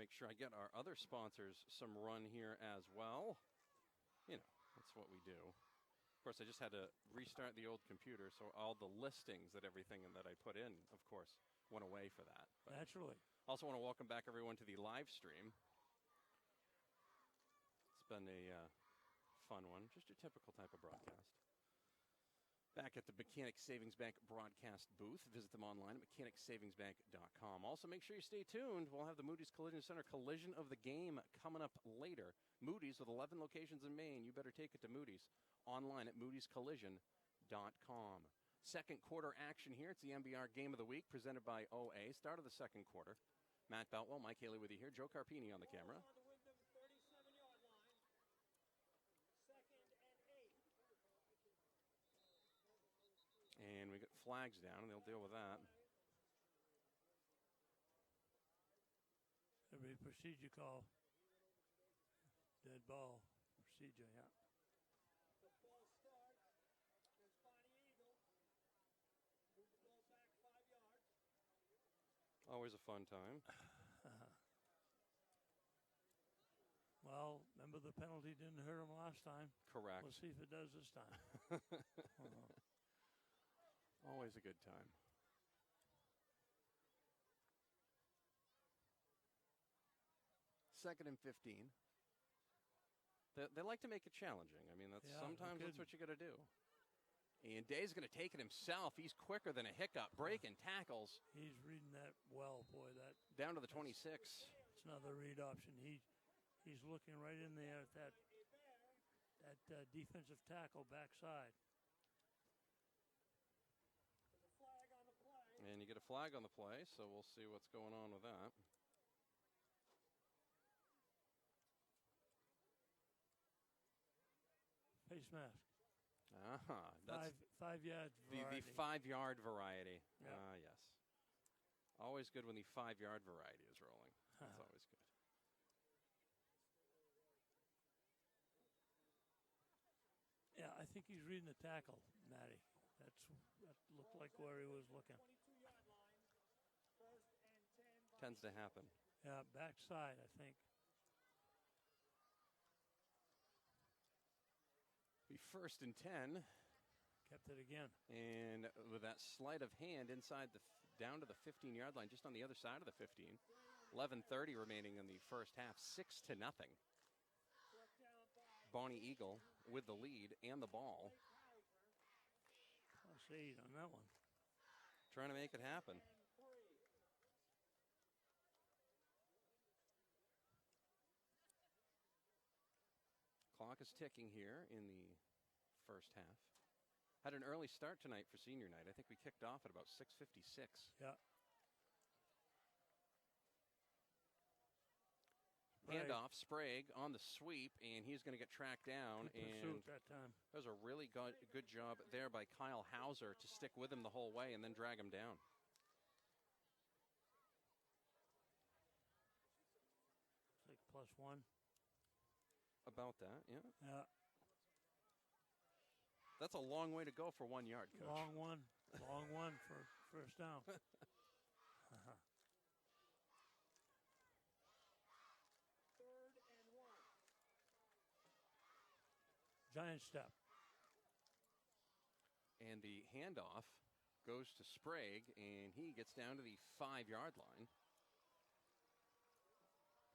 make sure I get our other sponsors some run here as well. You know, that's what we do. Of course, I just had to restart the old computer, so all the listings that everything that I put in, of course, went away for that. But naturally. Also want to welcome back everyone to the live stream. It's been a fun one, just your typical type of broadcast. Back at the Mechanic Savings Bank broadcast booth. Visit them online at mechanicsavingsbank.com. Also, make sure you stay tuned. We'll have the Moody's Collision Center Collision of the Game coming up later. Moody's with 11 locations in Maine. You better take it to Moody's. Online at moodyscollision.com. Second quarter action here. It's the MBR Game of the Week presented by OA. Start of the second quarter. Matt Beltwell, Mike Haley with you here. Joe Carpini on the camera. And we got flags down, and they'll deal with that. Every procedure call. Dead ball procedure, yeah. The ball starts. There's Bonny Eagle. Move the ball back 5 yards. Always a fun time. Well, remember the penalty didn't hurt him last time. Correct. We'll see if it does this time. Always a good time. Second and 15. They like to make it challenging. I mean, sometimes that's what you got to do. And Day's going to take it himself. He's quicker than a hiccup. Breaking tackles. He's reading that well, boy. That down to the 26. It's another read option. He's looking right in there at that defensive tackle backside. And you get a flag on the play, so we'll see what's going on with that. Face mask. That's 5 yard variety. The 5 yard variety. Yep. Yes. Always good when the 5 yard variety is rolling. That's always good. Yeah, I think he's reading the tackle, Matty. That looked like where he was looking. Tends to happen. Yeah, backside, I think. Be 1st and 10. Kept it again. And with that sleight of hand inside down to the 15-yard line, just on the other side of the 15. 11:30 remaining in the first half, 6-0. Bonny Eagle with the lead and the ball. +8 on that one. Trying to make it happen. Clock is ticking here in the first half. Had an early start tonight for senior night. I think we kicked off at about 6:56. Yeah. Handoff, Sprague on the sweep, and he's going to get tracked down. And that time. That was a really good job there by Kyle Hauser to stick with him the whole way and then drag him down. It's like +1. About that, yeah. Yeah. That's a long way to go for 1 yard, Coach. Long one for first down. Giant step. And the handoff goes to Sprague, and he gets down to the 5 yard line.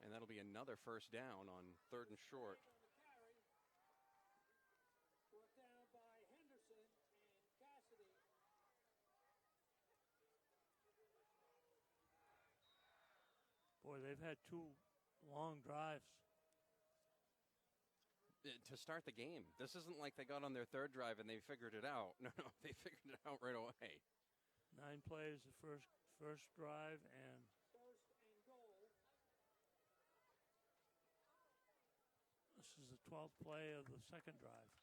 And that'll be another first down on 3rd and short. Brought down by Henderson and Cassidy. Boy, they've had 2 long drives. To start the game. This isn't like they got on their 3rd drive and they figured it out. No, they figured it out right away. 9 plays the first drive, and 1st and goal. This is the 12th play of the second drive.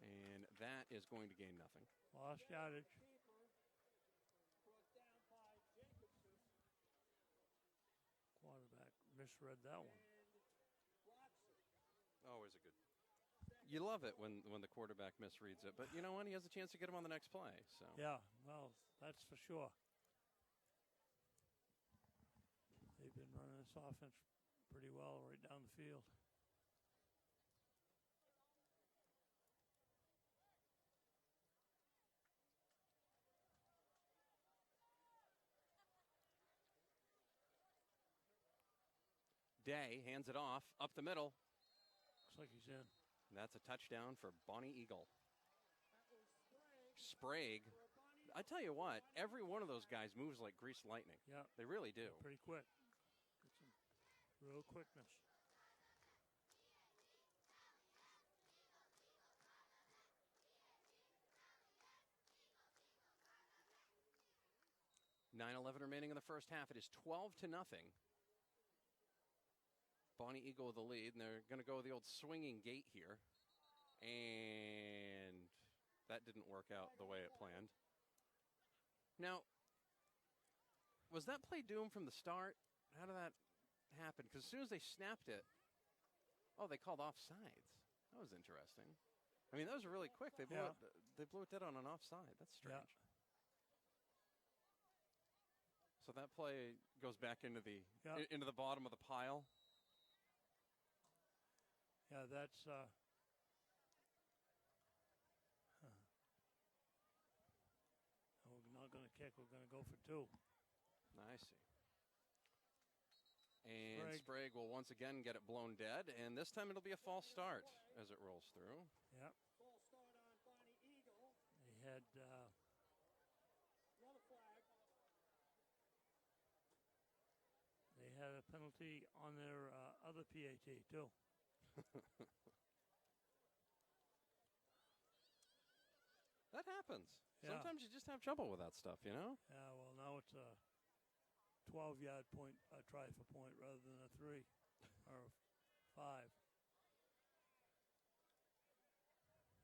And that is going to gain nothing. Lost yardage. Brought down by Jacobson. Quarterback misread that one. Always a good. You love it when the quarterback misreads it, but you know what? He has a chance to get him on the next play. So yeah, well, that's for sure. They've been running this offense pretty well right down the field. Day hands it off, up the middle. Looks like he's in. And that's a touchdown for Bonny Eagle. That was Sprague, Sprague. For Bonny I tell you what, every one of those guys moves like greased lightning. Yeah, They really do. pretty quick. Get some real quickness. (9:11) remaining in the first half. It is 12-0. Bonny Eagle with the lead, and they're going to go with the old swinging gate here. And that didn't work out the way it planned. Now, was that play doomed from the start? How did that happen? Because as soon as they snapped it, they called offsides. That was interesting. I mean, that was really quick. They blew it dead on an offside. That's strange. Yeah. So that play goes back into the bottom of the pile. Yeah, that's we're not going to kick. We're going to go for two. I see. And Sprague will once again get it blown dead, and this time it'll be a false start as it rolls through. Yep. False start on Bonny Eagle. They had Another flag. they had a penalty on their other PAT too. That happens. Yeah. Sometimes you just have trouble with that stuff, you know? Yeah, well, now it's a 12-yard point, try for point rather than a 3 or 5.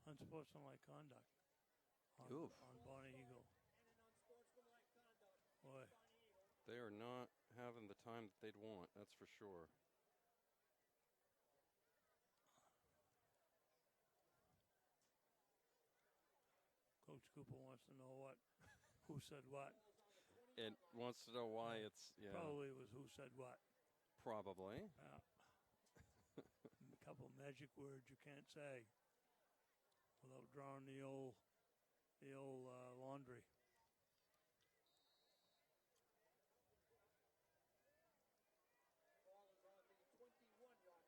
Unsportsmanlike conduct on Bonny Eagle. And an unsportsmanlike conduct. Boy, Bonny Eagle. They are not having the time that they'd want, that's for sure. Coach Cooper wants to know who said what. It wants to know why it's, Probably was who said what. Probably. Yeah. A couple magic words you can't say without drawing the old laundry. Ball is on the 21-yard line.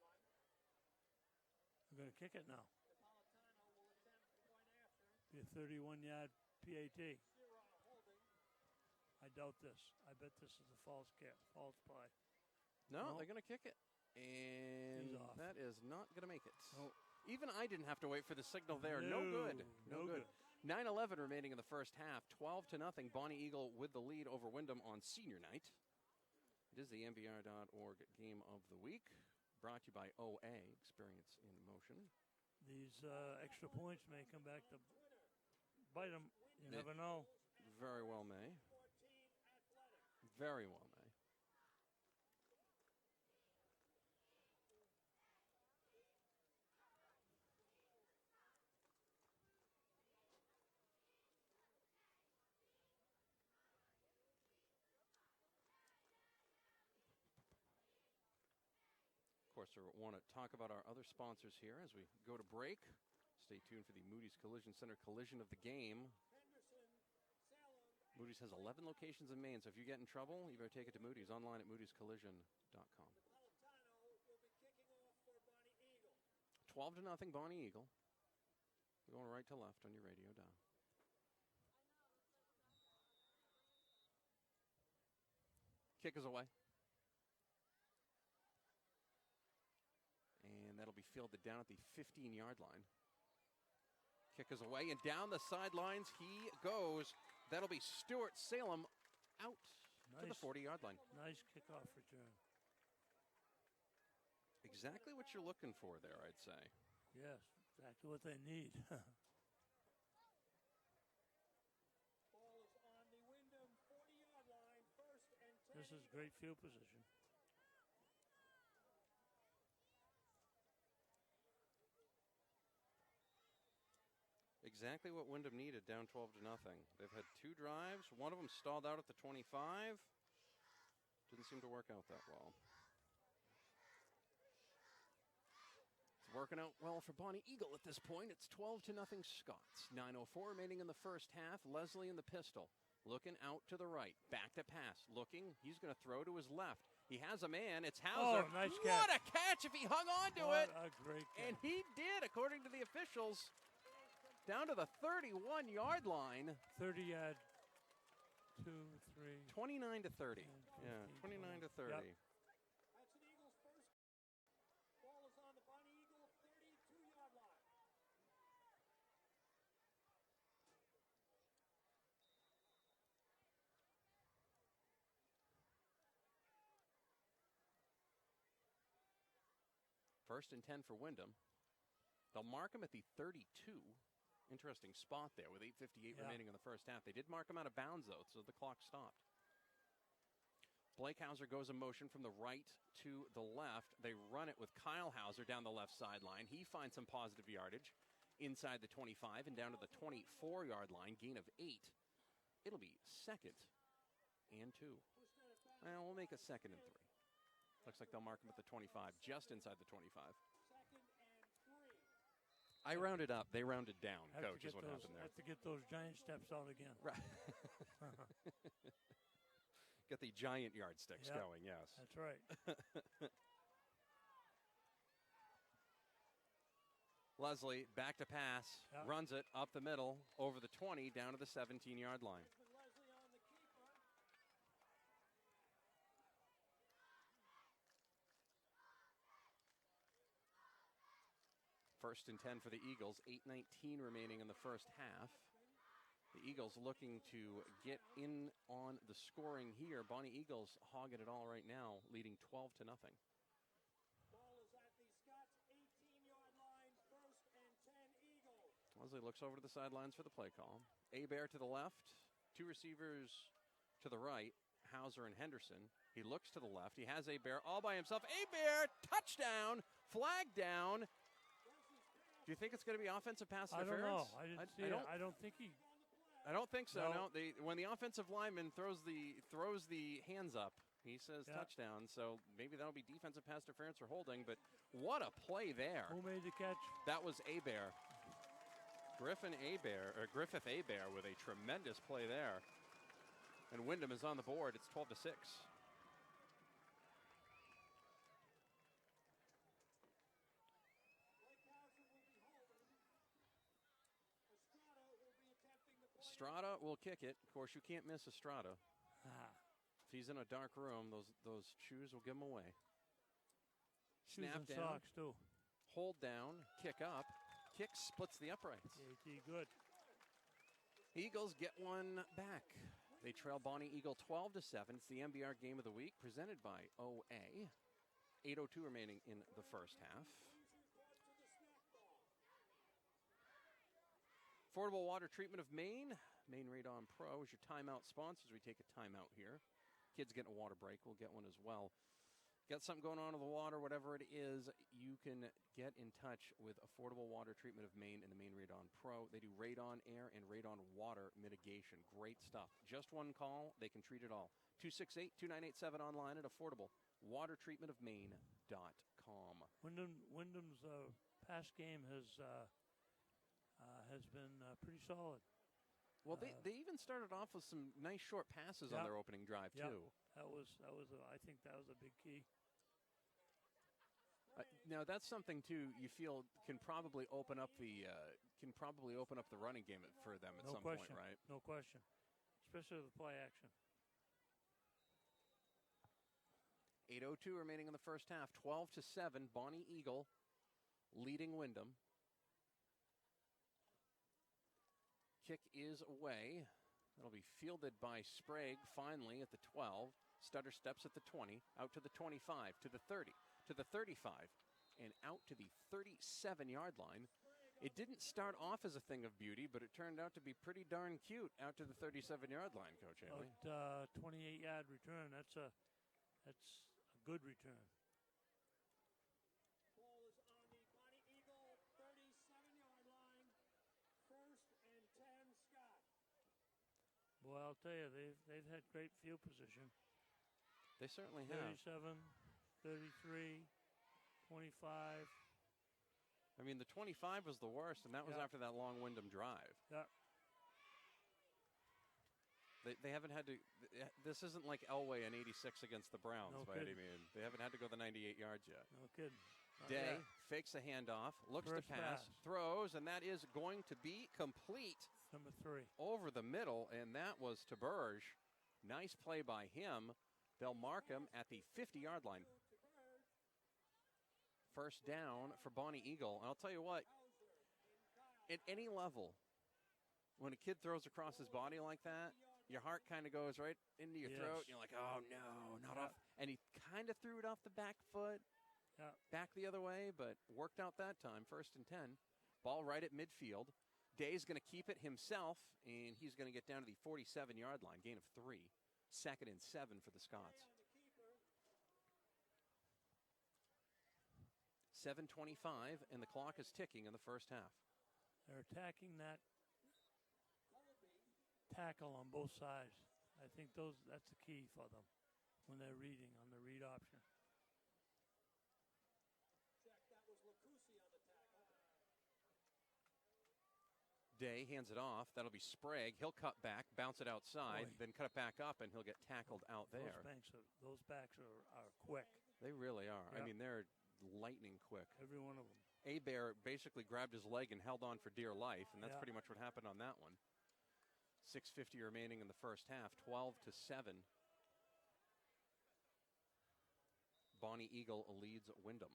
We're going to kick it now. Napolitano will attempt to point after. Be a 31-yard PAT. 0 holding. I doubt this. I bet this is a false kick, false play. No, No. they're going to kick it. And He's off. that is not going to make it. Nope. Even I didn't have to wait for the signal there. No good. No good. 9:11 remaining in the first half. 12-0. Bonny Eagle with the lead over Windham on senior night. It is the NBR.org game of the week. Brought to you by OA, Experience in Motion. These extra points may come back to bite them. You never know. Very well may. 14 athletic. Very well may. Of course, I want to talk about our other sponsors here as we go to break. Stay tuned for the Moody's Collision Center collision of the game. Henderson, Salem. Moody's has 11 locations in Maine, so if you get in trouble, you better take it to Moody's online at moodyscollision.com. Napolitano will be kicking off for Bonny Eagle. 12-0 Bonny Eagle. We're going right to left on your radio dial. Kick is away. And that'll be fielded down at the 15-yard line. Kick is away, and down the sidelines he goes. That'll be Stuart Salem out to the 40-yard line. Nice kickoff return. Exactly what you're looking for there, I'd say. Yes, exactly what they need. Ball is on the Windham 40-yard line. First and 10. This is great field position. Exactly what Windham needed, down 12-0. They've had 2 drives. One of them stalled out at the 25. Didn't seem to work out that well. Working out well for Bonny Eagle at this point. It's 12-0 Scots. 9:04 remaining in the first half. Leslie in the pistol. Looking out to the right. Back to pass. Looking. He's going to throw to his left. He has a man. It's Hauser. Oh, nice What catch. a catch if he hung on to What it. a great catch. And he did, according to the officials. Down to the 31-yard line. 30-yard, 2, 3. 29 to 30. 10, Yeah, 15, 29 to 30. Yep. That's an Eagles first. Ball is on the Bonny Eagle 32-yard line. First and 10 for Windham. They'll mark him at the 32. Interesting spot there with 8:58 remaining in the first half. They did mark him out of bounds, though, so the clock stopped. Blake Hauser goes in motion from the right to the left. They run it with Kyle Hauser down the left sideline. He finds some positive yardage inside the 25 and down to the 24-yard line, gain of 8. It'll be 2nd and 2. Well, we'll make it 2nd and 3. Looks like they'll mark him at the 25, just inside the 25. 2nd and 3. I rounded up. They rounded down, Have Coach, to is get what those, happened there. Have to get those giant steps out again. Right. Get the giant yardsticks Yep. going, yes. That's right. Leslie, back to pass, Yep. runs it up the middle, over the 20, down to the 17-yard line. With Leslie on the keeper. First and 10 for the Eagles, 8:19 remaining in the first half. The Eagles looking to get in on the scoring here. Bonny Eagles hogging it all right now, leading 12-0. Ball is at the Scots 18-yard line. First and 10 Eagles. Leslie looks over to the sidelines for the play call. Abear to the left, two receivers to the right, Hauser and Henderson. He looks to the left. He has Abear all by himself. Abear, touchdown, flag down. Do you think it's going to be offensive pass I interference? don't know. I didn't see it. don't, I don't think he. I don't think so. No. No, when the offensive lineman throws the hands up, he says touchdown. So maybe that'll be defensive pass interference or holding. But what a play there! Who made the catch? That was Abear. Griffith Abear with a tremendous play there. And Windham is on the board. It's 12-6. Estrada will kick it. Of course, you can't miss Estrada. Ah, If he's in a dark room, those shoes will give him away. shoes Snap and down, socks too. hold down, kick up. Kick splits the uprights. JT, good. Eagles get one back. They trail Bonny Eagle 12-7. It's the MBR game of the week presented by OA. 8:02 remaining in the first half. Affordable Water Treatment of Maine. Maine Radon Pro is your timeout sponsors. We take a timeout here. Kids getting a water break. We'll get one as well. Got something going on with the water, whatever it is, you can get in touch with Affordable Water Treatment of Maine and the Maine Radon Pro. They do radon air and radon water mitigation. Great stuff. Just one call. They can treat it all. 268-2987 online at affordablewatertreatmentofmaine.com. Wyndham's pass game has been pretty solid. Well, they even started off with some nice short passes on their opening drive, too. That was I think that was a big key. Now that's something too. You feel can probably open up the running game for them at some point, right? No question, especially with play action. 8:02 remaining in the first half. 12-7. Bonny Eagle leading Windham. Kick is away. That'll be fielded by Sprague finally at the 12. Stutter steps at the 20, out to the 25, to the 30, to the 35, and out to the 37-yard line. It didn't start off as a thing of beauty, but it turned out to be pretty darn cute out to the 37-yard line, Coach Haley. 28-yard return. That's a good return. Ball is on the Bonny Eagle 37-yard line. First and 10 Scott. Well, I'll tell you, they've had great field position. They certainly have. 37, 33, 25. I mean, the 25 was the worst, and that was Yeah. after that long Windham drive. Yeah. They haven't had to. This isn't like Elway in '86 against the Browns No by any kidding. means. They haven't had to go the 98 yards yet. No kidding. Not Day yet. fakes a handoff, looks First to pass, pass. throws, and that is going to be complete Number 3. over the middle, and that was to Burge. Nice play by him. They'll mark him at the 50-yard line. First down for Bonny Eagle. And I'll tell you what, at any level, when a kid throws across his body like that, your heart kind of goes right into your throat. Yes. And you're like, oh, no, not Yeah. off. And he kind of threw it off the back foot, Yeah. back the other way, but worked out that time. 1st and 10. Ball right at midfield. Day's going to keep it himself, and he's going to get down to the 47-yard line, gain of 3. 2nd and 7 for the Scots. 7:25, and the clock is ticking in the first half. They're attacking that tackle on both sides. I think that's the key for them when they're reading on the read option. Day hands it off. That'll be Sprague. He'll cut back, bounce it outside, Boy. then cut it back up, and he'll get tackled out there. Those backs are quick. They really are. I Yep. mean, they're lightning quick. Every one of them. Bear basically grabbed his leg and held on for dear life, and that's Yeah. pretty much what happened on that one. 6:50 remaining in the first half, 12-7. Bonny Eagle leads Windham.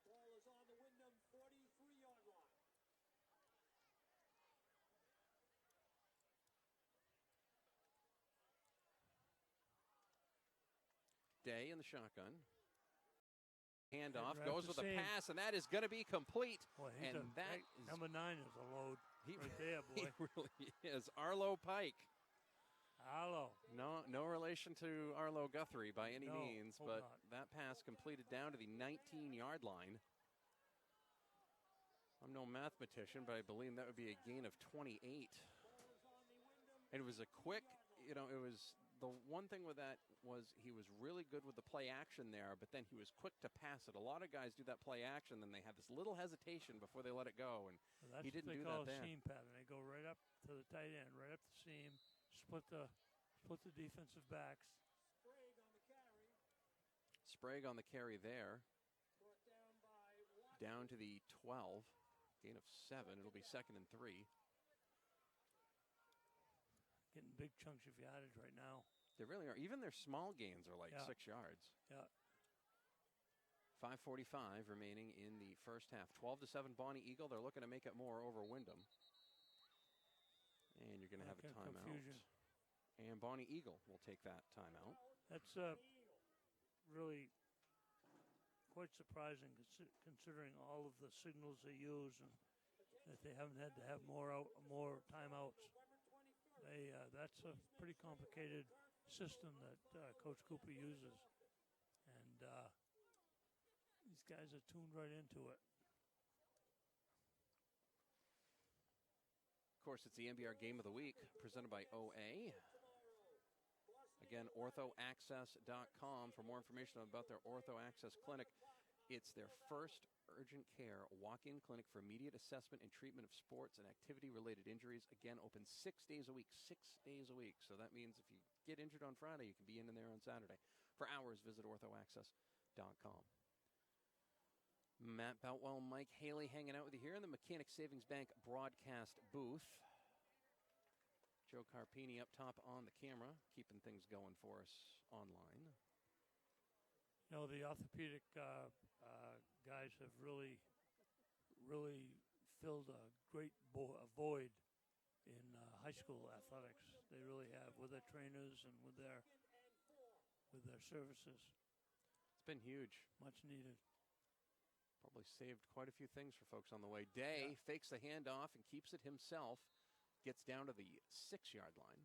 Ball is on the Windham 43-yard line. Day in the shotgun. Handoff Right goes to with a same. pass, and that is going to be complete. Boy, And that hey, is- number 9 is a load He, right there, he boy. really is. Arlo Pike. Hello. No relation to Arlo Guthrie by any No, means, hope but not. that pass completed down to the 19-yard line. I'm no mathematician, but I believe that would be a gain of 28. And it was a quick, it was the one thing with that was he was really good with the play action there, but then he was quick to pass it. A lot of guys do that play action, then they have this little hesitation before they let it go, and Well, that's he didn't what they do call that a there. seam pattern. They go right up to the tight end, right up the seam, split the defensive backs. Sprague on the carry there. Brought down by Watkins. Down to the 12. Gain of 7. It'll be 2nd and 3. Getting big chunks of yardage right now. They really are. Even their small gains are like Yeah. 6 yards. Yeah. 5:45 remaining in the first half. 12-7 Bonny Eagle. They're looking to make it more over Windham. And you're going to have a Okay, timeout. confusion. And Bonny Eagle will take that timeout. That's really quite surprising considering all of the signals they use and that they haven't had to have more timeouts. That's a pretty complicated system that Coach Cooper uses, and these guys are tuned right into it. Of course, it's the NBR Game of the Week presented by OA. Again, orthoaccess.com for more information about their Ortho Access Clinic. It's their first urgent care walk-in clinic for immediate assessment and treatment of sports and activity-related injuries. Again, open 6 days a week, 6 days a week. So that means if you get injured on Friday, you can be in there on Saturday. For hours, visit orthoaccess.com. Matt Boutwell, Mike Haley hanging out with you here in the Mechanic Savings Bank broadcast booth. Joe Carpini up top on the camera, keeping things going for us online. You know, the orthopedic guys have really filled a great void in high school athletics. They really have, with their trainers and with their services. It's been huge. Much needed. Probably saved quite a few things for folks on the way. Day fakes the handoff and keeps it himself. Gets down to the 6-yard line.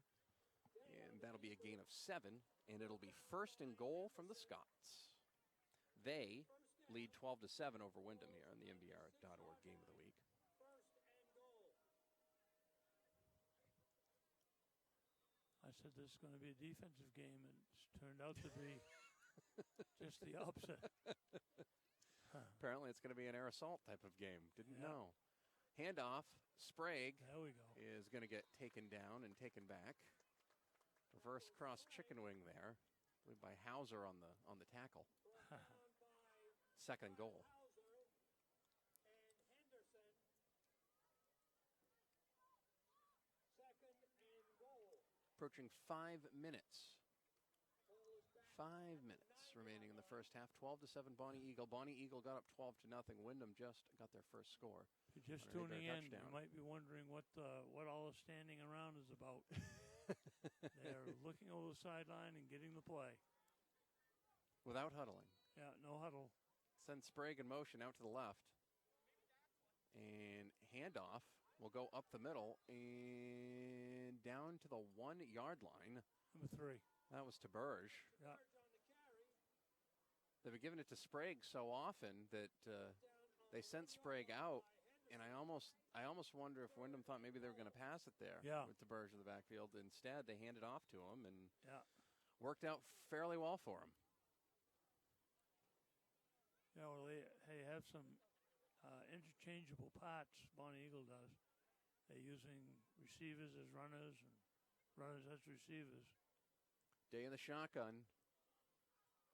And that'll be a gain of 7. And it'll be 1st and goal from the Scots. They lead 12-7 over Windham here on the MBR.org Game of the Week. I said this is going to be a defensive game, and it's turned out to be just the opposite. Apparently, it's going to be an air assault type of game. Didn't Yeah. know. Handoff. Sprague There we go. is going to get taken down and taken back. Reverse cross chicken wing there, I believe by Hauser on the tackle. Second and goal. Hauser and Henderson. Second and goal. Approaching 5 minutes. Ball is back. 5 minutes remaining in the first half. 12-7 Bonny Eagle. Bonny Eagle got up 12-0. Windham just got their first score. If you're just on a tuning Hager in, touchdown. you might be wondering what all the standing around is about. They're looking over the sideline and getting the play. Without huddling. Yeah, no huddle. Send Sprague in motion out to the left. And handoff will go up the middle and down to the 1 yard line. Number 3. That was to Berge. Yeah. On the carry. They've been giving it to Sprague so often that they sent Sprague out. And I almost wonder if Windham thought maybe they were going to pass it there with the Berge in the backfield. Instead, they handed off to him and worked out fairly well for him. Yeah, well, they have some interchangeable parts, Bonny Eagle does. They're using receivers as runners and runners as receivers. Day in the shotgun.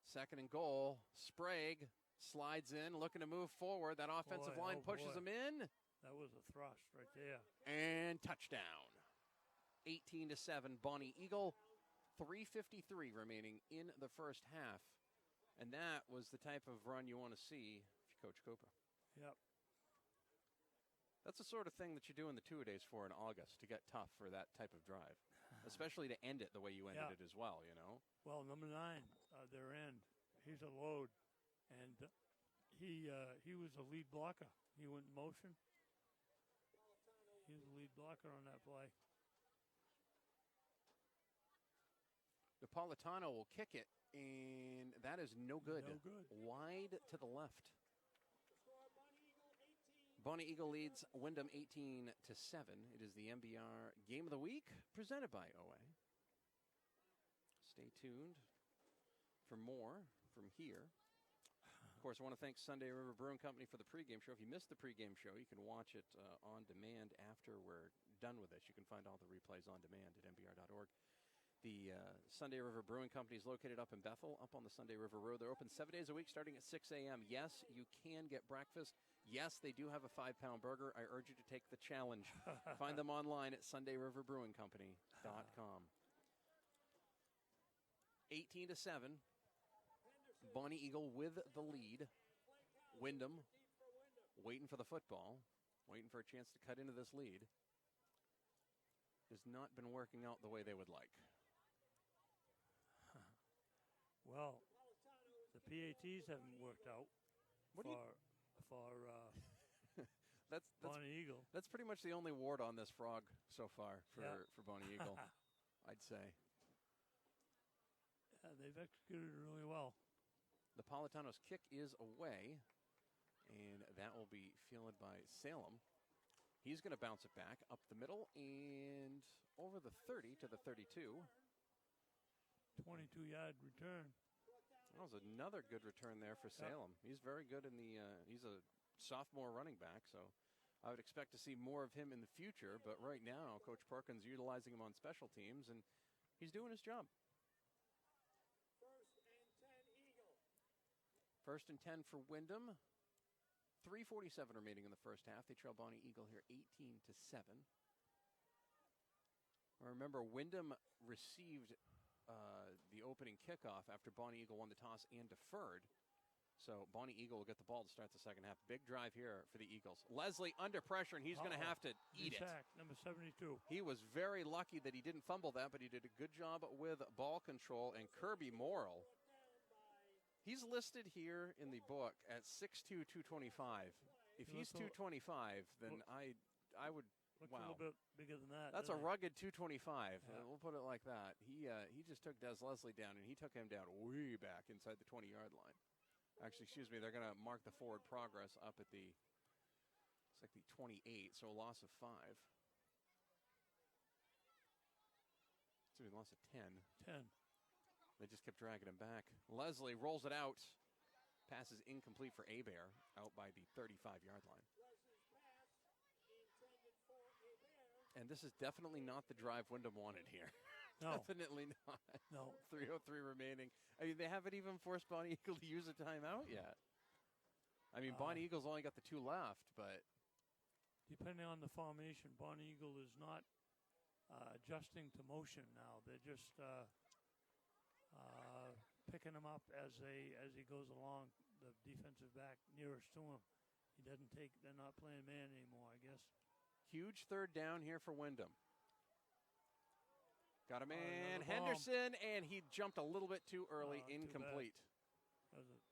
Second and goal. Sprague slides in, looking to move forward. That offensive line pushes him in. That was a thrust right there. And touchdown. 18-7 Bonny Eagle. 3:53 remaining in the first half. And that was the type of run you want to see if you coach Cooper. Yep. That's the sort of thing that you do in the two-a-days for in August to get tough for that type of drive. Especially to end it the way you ended it as well, you know. Well, number 9, their end, he's a load. And he was the lead blocker. He went in motion. He was the lead blocker on that play. Napolitano will kick it, and that is no good. No good. Wide to the left. Score Bonny Eagle 18. Bonny Eagle leads Windham 18-7. It is the MBR Game of the Week presented by OA. Stay tuned for more from here. Of course, I want to thank Sunday River Brewing Company for the pregame show. If you missed the pregame show, you can watch it on demand after we're done with this. You can find all the replays on demand at mbr.org. The Sunday River Brewing Company is located up in Bethel, up on the Sunday River Road. They're open 7 days a week starting at 6 a.m. Yes, you can get breakfast. Yes, they do have a 5-pound burger. I urge you to take the challenge. Find them online at sundayriverbrewingcompany.com. 18-7. Bonny Eagle with the lead. Windham waiting for the football, waiting for a chance to cut into this lead. Has not been working out the way they would like. Well, the PATs haven't worked out for That's Bonny Eagle. That's pretty much the only ward on this frog so far for Bonny Eagle, I'd say. Yeah, they've executed really well. Napolitano's kick is away, and that will be fielded by Salem. He's going to bounce it back up the middle and over the 30 to the 32. 22-yard return. That was another good return there for Salem. He's very good in the he's a sophomore running back, so I would expect to see more of him in the future. But right now, Coach Perkins utilizing him on special teams, and he's doing his job. First and 10 for Windham. 3:47 remaining in the first half. They trail Bonny Eagle here 18-7. Remember, Windham received the opening kickoff after Bonny Eagle won the toss and deferred. So Bonny Eagle will get the ball to start the second half. Big drive here for the Eagles. Leslie under pressure, and he's going to have to eat it. Sack, number 72. He was very lucky that he didn't fumble that, but he did a good job with ball control. And Kirby Morrill, he's listed here in the book at 6'2", 225. If he's 225, then I would. Looks wow. a little bit bigger than that. That's a doesn't rugged 225. Yeah. We'll put it like that. He just took Des Leslie down, and he took him down way back inside the 20-yard line. Actually, excuse me, they're going to mark the forward progress up at the, it's like the 28, so a loss of 5. So we lost of 10. 10. They just kept dragging him back. Leslie rolls it out. Pass is incomplete for Abear out by the 35-yard line. Leslie's pass intended for a bear. And this is definitely not the drive Windham wanted here. No, Definitely not. no. 3:03 remaining. I mean, they haven't even forced Bonny Eagle to use a timeout yet. I mean, Bonny Eagle's only got the 2 left, but Depending on the formation, Bonny Eagle is not adjusting to motion now. They're just picking him up as he goes along. The defensive back nearest to him, he doesn't take. They're not playing man anymore, I guess. huge third down here for Windham. Got a man, another bomb. Henderson, and he jumped a little bit too early, Too incomplete. That was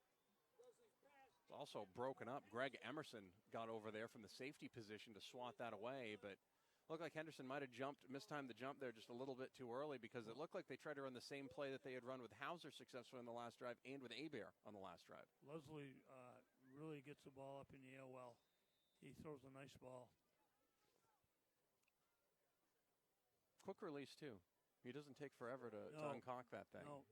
It's also broken up. Greg Emerson got over there from the safety position to swat that away, but looked like Henderson might have mistimed the jump there just a little bit too early because it looked like they tried to run the same play that they had run with Hauser successfully on the last drive and with Abear on the last drive. Leslie really gets the ball up in the air well. He throws a nice ball. Quick release, too. He doesn't take forever to uncock that thing. No.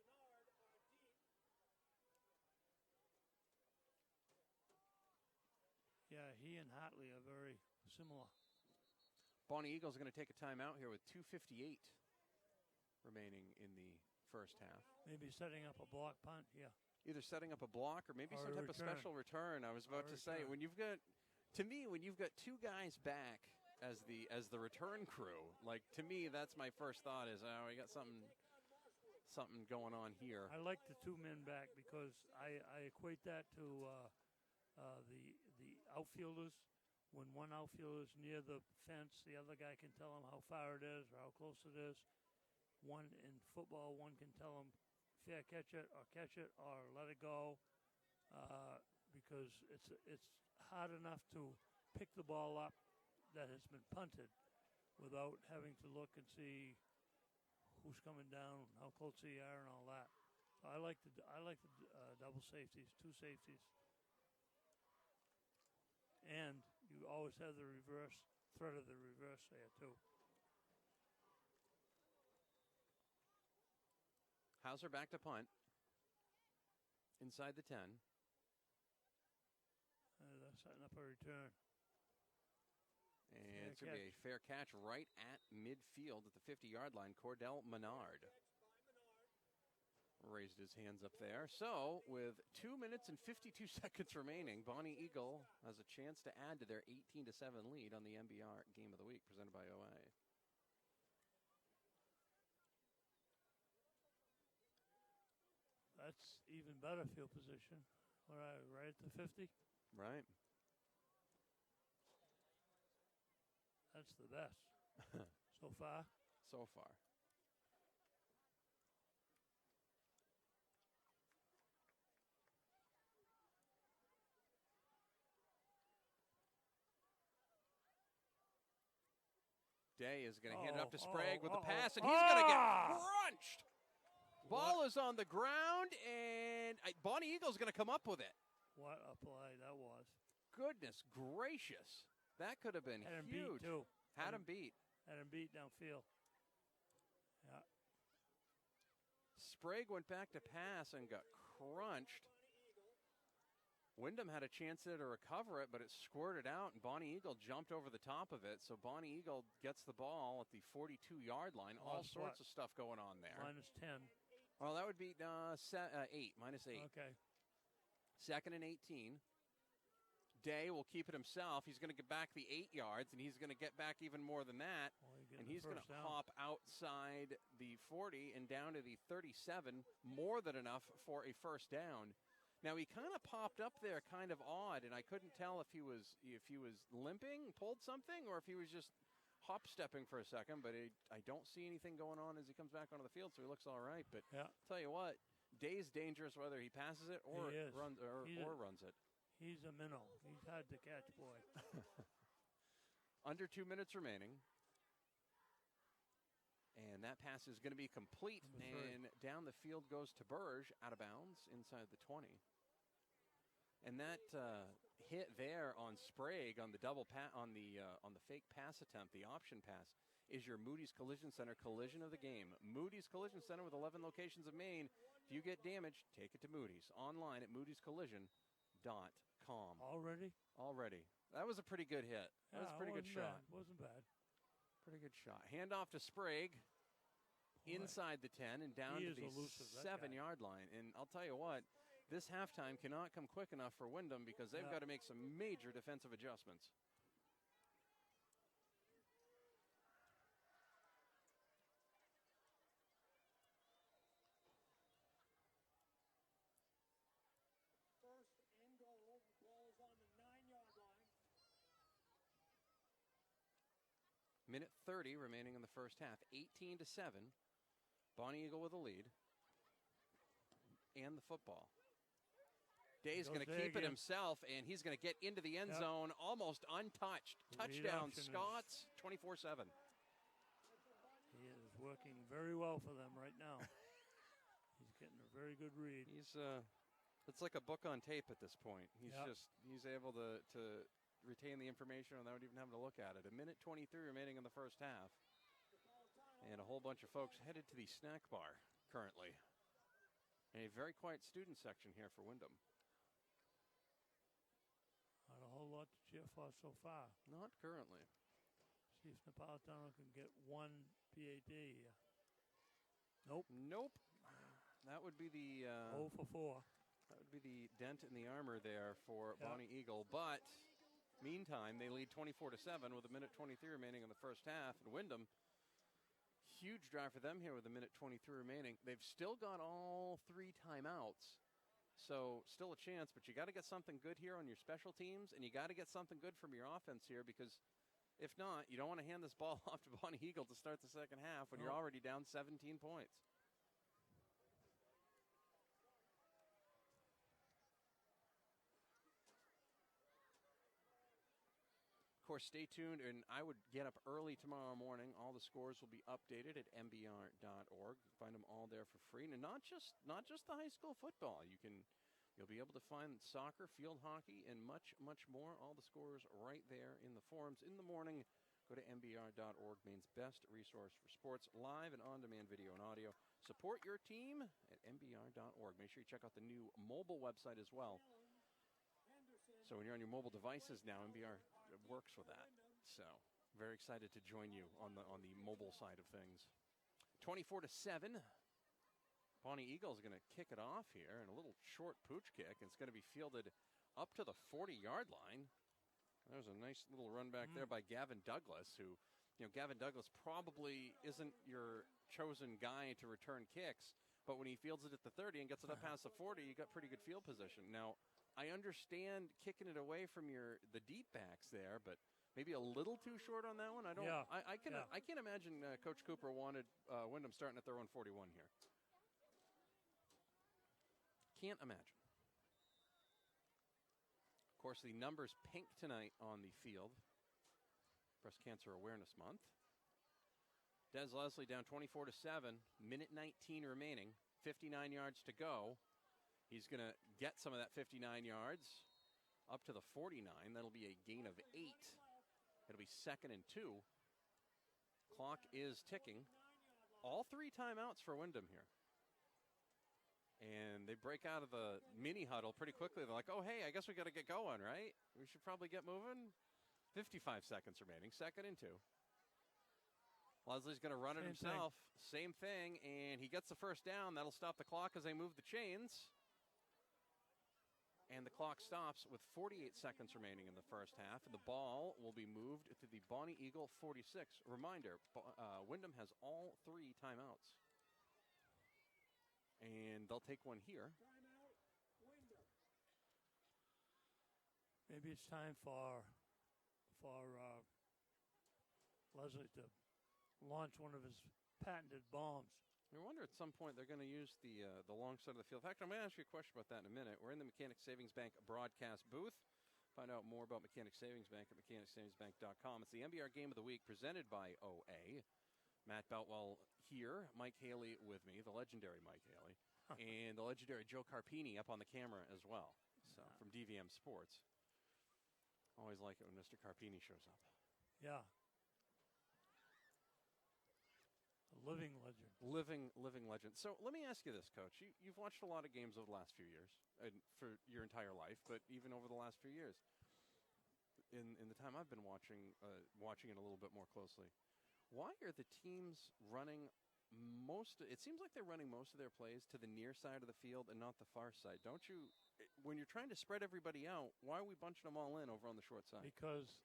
Yeah, he and Hartley are very similar. Bonny Eagles are going to take a timeout here with 2:58 remaining in the first half. Maybe setting up a block punt. Yeah. Either setting up a block or maybe Or some a type of return. special return. I was about Or to say, return. when you've got 2 guys back as the return crew, like, to me, that's my first thought is, oh, we got something going on here. I like the 2 men back because I equate that to the outfielders. When one outfielder is near the fence, the other guy can tell him how far it is or how close it is. One in football, one can tell him fair catch it or let it go, because it's hard enough to pick the ball up that has been punted without having to look and see who's coming down, how close they are, and all that. So I like the double safeties, 2 safeties, and you always have the reverse threat of the reverse there too. Hauser back to punt. Inside the 10. They're setting up a return. And it's going to be a fair catch right at midfield at the 50-yard line. Cordell Menard raised his hands up there. So, with 2 minutes and 52 seconds remaining, Bonny Eagle has a chance to add to their 18-7 lead on the MBR Game of the Week presented by OA. That's even better field position. Right at the 50. Right. That's the best so far. So far. Day is going to hand it up to Sprague with the pass, and he's going to get crunched. Ball is on the ground, and Bonny Eagle's going to come up with it. What a play that was. Goodness gracious. That could have been Had him huge. beat, too. Had him beat. Had him beat downfield. Yeah. Sprague went back to pass and got crunched. Windham had a chance there to recover it, but it squirted out, and Bonny Eagle jumped over the top of it. So Bonny Eagle gets the ball at the 42-yard line. All sorts of stuff going on there. -10. Well, that would be 8, -8. Okay. 2nd and 18. Day will keep it himself. He's going to get back the 8 yards, and he's going to get back even more than that. And he's going to hop outside the 40 and down to the 37, more than enough for a first down. Now, he kind of popped up there kind of odd, and I couldn't tell if he was limping, pulled something, or if he was just hop-stepping for a second, but I don't see anything going on as he comes back onto the field, so he looks all right. But tell you what, Day's dangerous whether he passes it or runs it. He's a minnow. He's hard to catch, boy. Under 2 minutes remaining. And that pass is going to be complete. And down the field goes to Burge, out of bounds, inside the 20. And that hit there on Sprague on the on the fake pass attempt, the option pass, is your Moody's Collision Center collision of the game. Moody's Collision Center with 11 locations of Maine. If you get damaged, take it to Moody's. Online at moodyscollision.com. Already? Already. That was a pretty good hit. That was a pretty good shot. Wasn't bad. Pretty good shot. Hand off to Sprague. Inside the 10 and down to the 7-yard line. And I'll tell you what, this halftime cannot come quick enough for Windham because they've got to make some major defensive adjustments. First and goal. Ball is on the 9-yard line. Minute 30 remaining in the first half. 18-7. Bonny Eagle with a lead. And the football. Day's going to keep it himself, and he's going to get into the end zone almost untouched. Touchdown, Scots, 24-7. He is working very well for them right now. He's getting a very good read. It's like a book on tape at this point. He's able to retain the information without even having to look at it. 1:23 remaining in the first half. And a whole bunch of folks headed to the snack bar currently. And a very quiet student section here for Windham. Not a whole lot to cheer for so far. Not currently. See if Napolitano can get one PAT here. Nope. That would be the 0 for 4. That would be the dent in the armor there for Bonny Eagle. But meantime, they lead 24-7 with 1:23 remaining in the first half. And Windham, huge drive for them here with 1:23 remaining. They've still got all 3 timeouts. So still a chance, but you got to get something good here on your special teams, and you got to get something good from your offense here, because if not, you don't want to hand this ball off to Bonny Eagle to start the second half when you're already down 17 points. Of course, stay tuned, and I would get up early tomorrow morning. All the scores will be updated at mbr.org. Find them all there for free, and not just the high school football. You'll be able to find soccer, field hockey, and much more. All the scores right there in the forums in the morning. Go to mbr.org, Maine's best resource for sports, live and on-demand video and audio. Support your team at mbr.org. Make sure you check out the new mobile website as well. So when you're on your mobile devices now, MBR works with that. So very excited to join you on the mobile side of things. 24-7. Bonny Eagle is going to kick it off here, and a little short pooch kick. It's going to be fielded up to the 40-yard line. There's a nice little run back there by Gavin Douglas, who, Gavin Douglas probably isn't your chosen guy to return kicks, but when he fields it at the 30 and gets it up past the 40, you got pretty good field position. Now, I understand kicking it away from the deep backs there, but maybe a little too short on that one. I can't imagine Coach Cooper wanted Windham starting at their own 41 here. Can't imagine. Of course, the number's pink tonight on the field. Breast Cancer Awareness Month. Des Leslie down 24-7. 1:19 remaining. 59 yards to go. He's going to get some of that 59 yards up to the 49. That'll be a gain of 8. It'll be 2nd and 2. Clock is ticking. All 3 timeouts for Windham here. And they break out of the mini huddle pretty quickly. They're like, oh, hey, I guess we got to get going, right? We should probably get moving. 55 seconds remaining. 2nd and 2. Leslie's going to run it himself. Same thing. And he gets the first down. That'll stop the clock as they move the chains. And the clock stops with 48 seconds remaining in the first half. And the ball will be moved to the Bonny Eagle 46. Reminder, Windham has all 3 timeouts. And they'll take one here. Timeout, Windham. Maybe it's time for Leslie to launch one of his patented bombs. I wonder at some point they're going to use the long side of the field. In fact, I'm going to ask you a question about that in a minute. We're in the Mechanic Savings Bank broadcast booth. Find out more about Mechanic Savings Bank at mechanicsavingsbank.com. It's the MBR Game of the Week presented by OA. Matt Boutwell here, Mike Haley with me, the legendary Mike Haley, and the legendary Joe Carpini up on the camera as well. So from DVM Sports. Always like it when Mr. Carpini shows up. Yeah. living legend. Living legend. So let me ask you this, Coach. You've watched a lot of games over the last few years, and for your entire life, but even over the last few years. In the time I've been watching it a little bit more closely, why are the teams running it seems like they're running most of their plays to the near side of the field and not the far side. Don't you, when you're trying to spread everybody out, why are we bunching them all in over on the short side? Because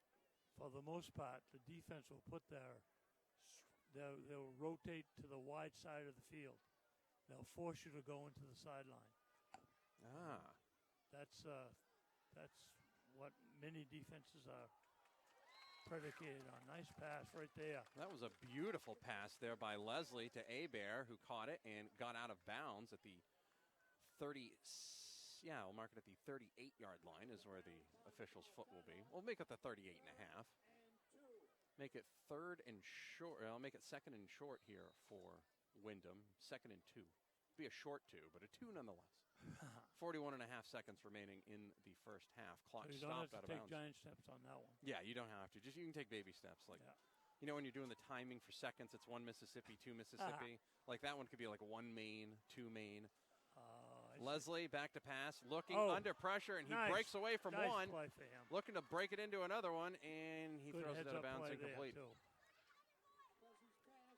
for the most part, the defense will put they'll rotate to the wide side of the field. They'll force you to go into the sideline. That's what many defenses are predicated on. Nice pass right there. That was a beautiful pass there by Leslie to Hebert, who caught it and got out of bounds at the 30. Yeah, we'll mark it at the 38-yard line is where the official's foot will be. We'll make it the 38 and a half. Make it third and short. I'll make it second and short here for Windham. 2nd and 2. Be a short 2, but a 2 nonetheless. 41 and a half seconds remaining in the first half. Clock So you stopped don't out have of to take bounds. giant steps on that one. Yeah, you don't have to. You can take baby steps. Like, you know, when you're doing the timing for seconds, it's 1 Mississippi, 2 Mississippi. Like that one could be like 1 Maine, 2 Maine. Leslie back to pass, looking under pressure, and he breaks away from one. Play for him. Looking to break it into another one, and he Good throws it out of bounds play incomplete. there, too.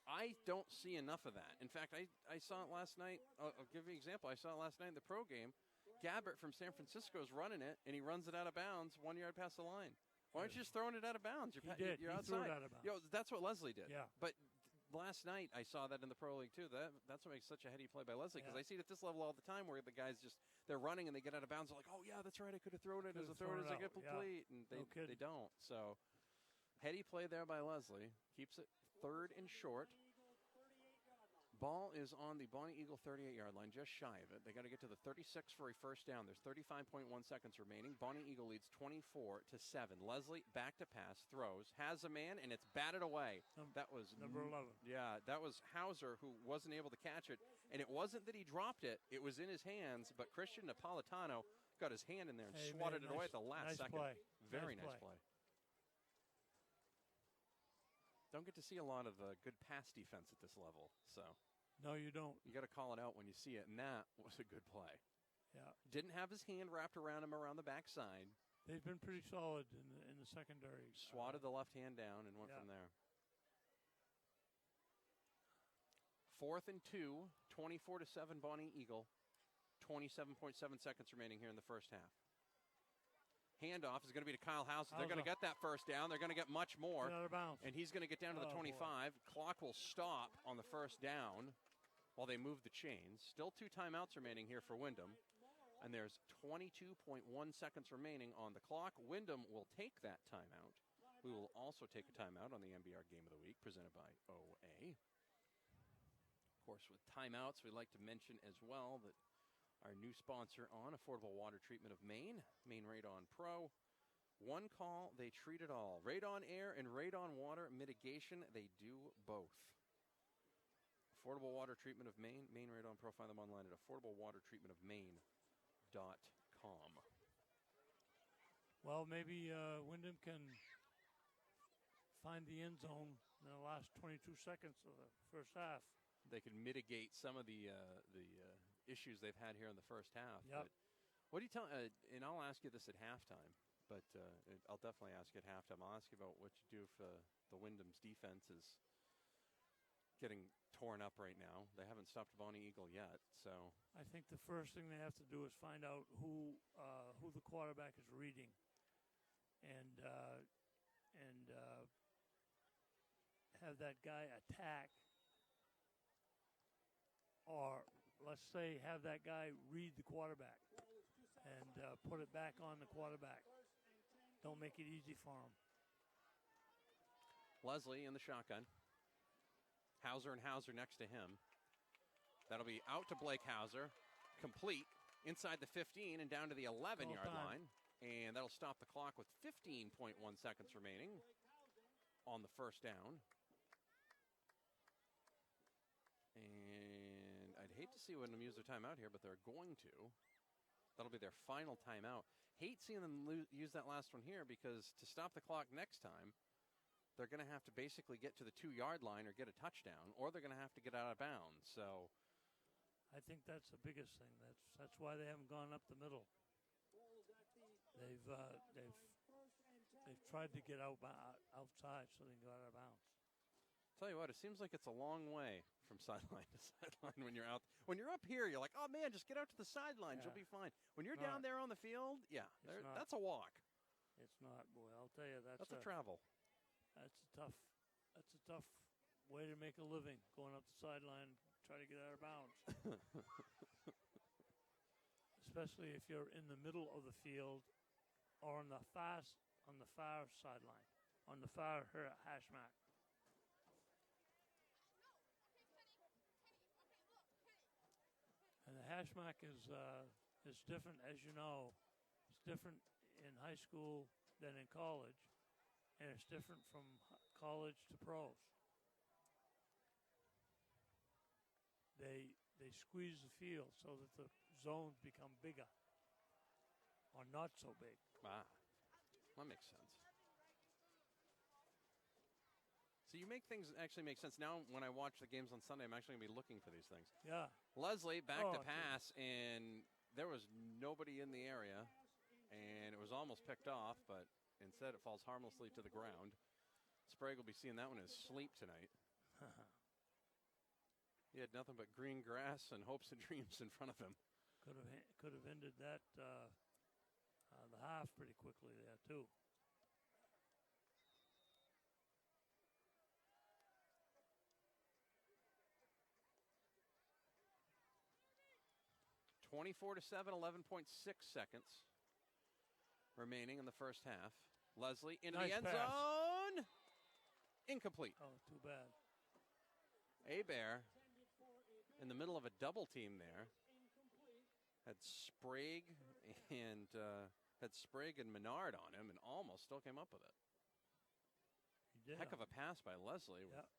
I don't see enough of that. In fact, I saw it last night. I'll give you an example. I saw it last night in the pro game. Gabbert from San Francisco is running it, and he runs it out of bounds 1 yard past the line. Why aren't you just throwing it out of bounds? You're He outside. threw it out of bounds. That's what Leslie did. Yeah. But last night I saw that in the pro league too. That's what makes such a heady play by Leslie, because I see it at this level all the time where the guys they're running and they get out of bounds. They're like, oh yeah, that's right. I could have thrown it as a throw it as a good complete, and they don't. So heady play there by Leslie. Keeps it third and short. Ball is on the Bonny Eagle 38-yard line, just shy of it. They got to get to the 36 for a first down. There's 35.1 seconds remaining. Bonny Eagle leads 24-7. Leslie back to pass, throws, has a man, and it's batted away. That was number 11. Yeah, that was Hauser, who wasn't able to catch it. And it wasn't that he dropped it. It was in his hands, but Christian Napolitano got his hand in there and swatted it away at the last second. Play. Very nice play. Don't get to see a lot of good pass defense at this level, so. No, you don't. You got to call it out when you see it, and that was a good play. Yeah. Didn't have his hand wrapped around him around the backside. They've been pretty solid in the secondary. Swatted the left hand down and went from there. 4th and 2, 24-7 Bonny Eagle. 27.7 seconds remaining here in the first half. Handoff is going to be to Kyle Hauser. They're going to get that first down. They're going to get much more. Out of bounds. And he's going to get down to the 25. Boy. Clock will stop on the first down while they move the chains. Still 2 timeouts remaining here for Windham. And there's 22.1 seconds remaining on the clock. Windham will take that timeout. We will also take a timeout on the MBR Game of the Week presented by OA. Of course, with timeouts, we'd like to mention as well that our new sponsor on Affordable Water Treatment of Maine, Maine Radon Pro. One call, they treat it all. Radon Air and Radon Water Mitigation, they do both. Affordable Water Treatment of Maine, Maine Radon Pro. Find them online at affordablewatertreatmentofmaine.com. Well, maybe Windham can find the end zone in the last 22 seconds of the first half. They can mitigate some of the issues they've had here in the first half. Yep. But what do you tell? And I'll ask you this at halftime, but I'll definitely ask you at halftime. I'll ask you about what you do if the Windham's defense is getting torn up right now. They haven't stopped Bonny Eagle yet, so I think the first thing they have to do is find out who the quarterback is reading, and have that guy attack, or let's say have that guy read the quarterback and put it back on the quarterback. Don't make it easy for him. Leslie in the shotgun. Hauser and Hauser next to him. That'll be out to Blake Hauser. Complete inside the 15 and down to the 11-yard line. And that'll stop the clock with 15.1 seconds remaining on the first down. And I'd hate to see Windham use their timeout here, but they're going to. That'll be their final timeout. Hate seeing them use that last one here, because to stop the clock next time, they're going to have to basically get to the 2-yard line or get a touchdown, or they're going to have to get out of bounds. So I think that's the biggest thing. That's why they haven't gone up the middle. They've tried to get outside so they can go out of bounds. Tell you what, it seems like it's a long way from sideline to sideline when you're out. When you're up here, you're like, oh man, just get out to the sidelines, you'll be fine. When you're down there on the field, that's a walk. It's not, boy. I'll tell you, that's a travel. That's a tough way to make a living, going up the sideline, try to get out of bounds. Especially if you're in the middle of the field or on the far sideline, on the far hash mark. And the hash mark is different, as you know. It's different in high school than in college, and it's different from college to pros. They squeeze the field so that the zones become bigger or not so big. Ah, that makes sense. So you make things actually make sense. Now when I watch the games on Sunday, I'm actually going to be looking for these things. Yeah. Leslie back to pass, and there was nobody in the area, and it was almost picked off, but instead it falls harmlessly to the ground. Sprague will be seeing that one in his sleep tonight. He had nothing but green grass and hopes and dreams in front of him. Could have ended that the half pretty quickly there too. (24-7), 11.6 seconds remaining in the first half. Leslie into the end zone. Incomplete. Oh, too bad. Bear in the middle of a double team there. Had Sprague and Menard on him and almost still came up with it. He did. Heck of a pass by Leslie. Yep.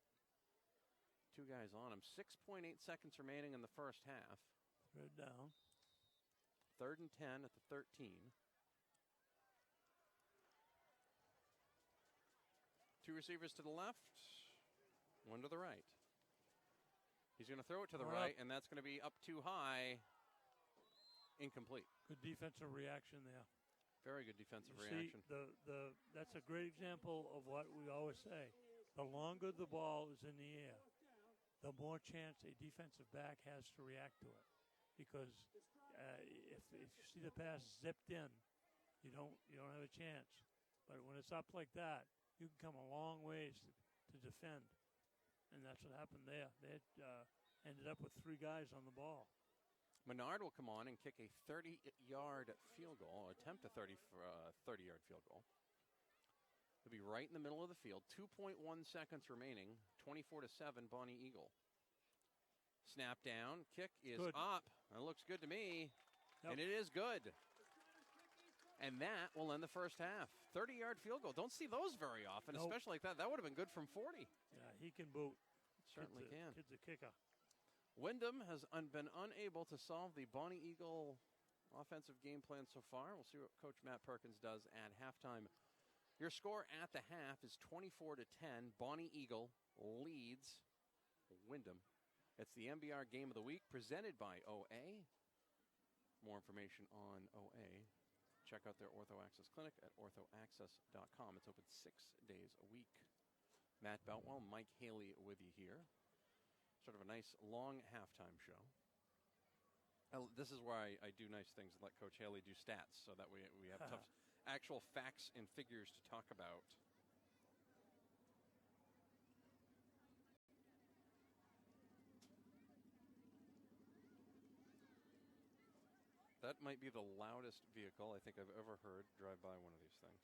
Two guys on him. 6.8 seconds remaining in the first half. Third down. 3rd and 10 at the 13. Two receivers to the left, one to the right. He's going to throw it to the right, and that's going to be up too high. Incomplete. Good defensive reaction there. Very good defensive reaction. See, that's a great example of what we always say. The longer the ball is in the air, the more chance a defensive back has to react to it. Because if you see the pass zipped in, you don't have a chance. But when it's up like that, you can come a long ways to defend. And that's what happened there. They ended up with 3 guys on the ball. Menard will come on and kick a 30-yard field goal, attempt a 30-yard field goal. He'll be right in the middle of the field. 2.1 seconds remaining. 24-7, Bonny Eagle. Snap down. Kick is up. It looks good to me. Yep. And it is good. And that will end the first half. 30-yard field goal. Don't see those very often, especially like that. That would have been good from 40. Yeah, he can boot. Certainly can. Kid's a kicker. Windham has been unable to solve the Bonny Eagle offensive game plan so far. We'll see what Coach Matt Perkins does at halftime. Your score at the half is 24-10. Bonny Eagle leads Windham. It's the MBR Game of the Week presented by OA. More information on OA. Check out their Ortho Access Clinic at orthoaccess.com. It's open 6 days a week. Matt Beltwell, Mike Haley with you here. Sort of a nice long halftime show. This is where I do nice things and let Coach Haley do stats so that we have tough actual facts and figures to talk about. That might be the loudest vehicle I think I've ever heard drive by one of these things.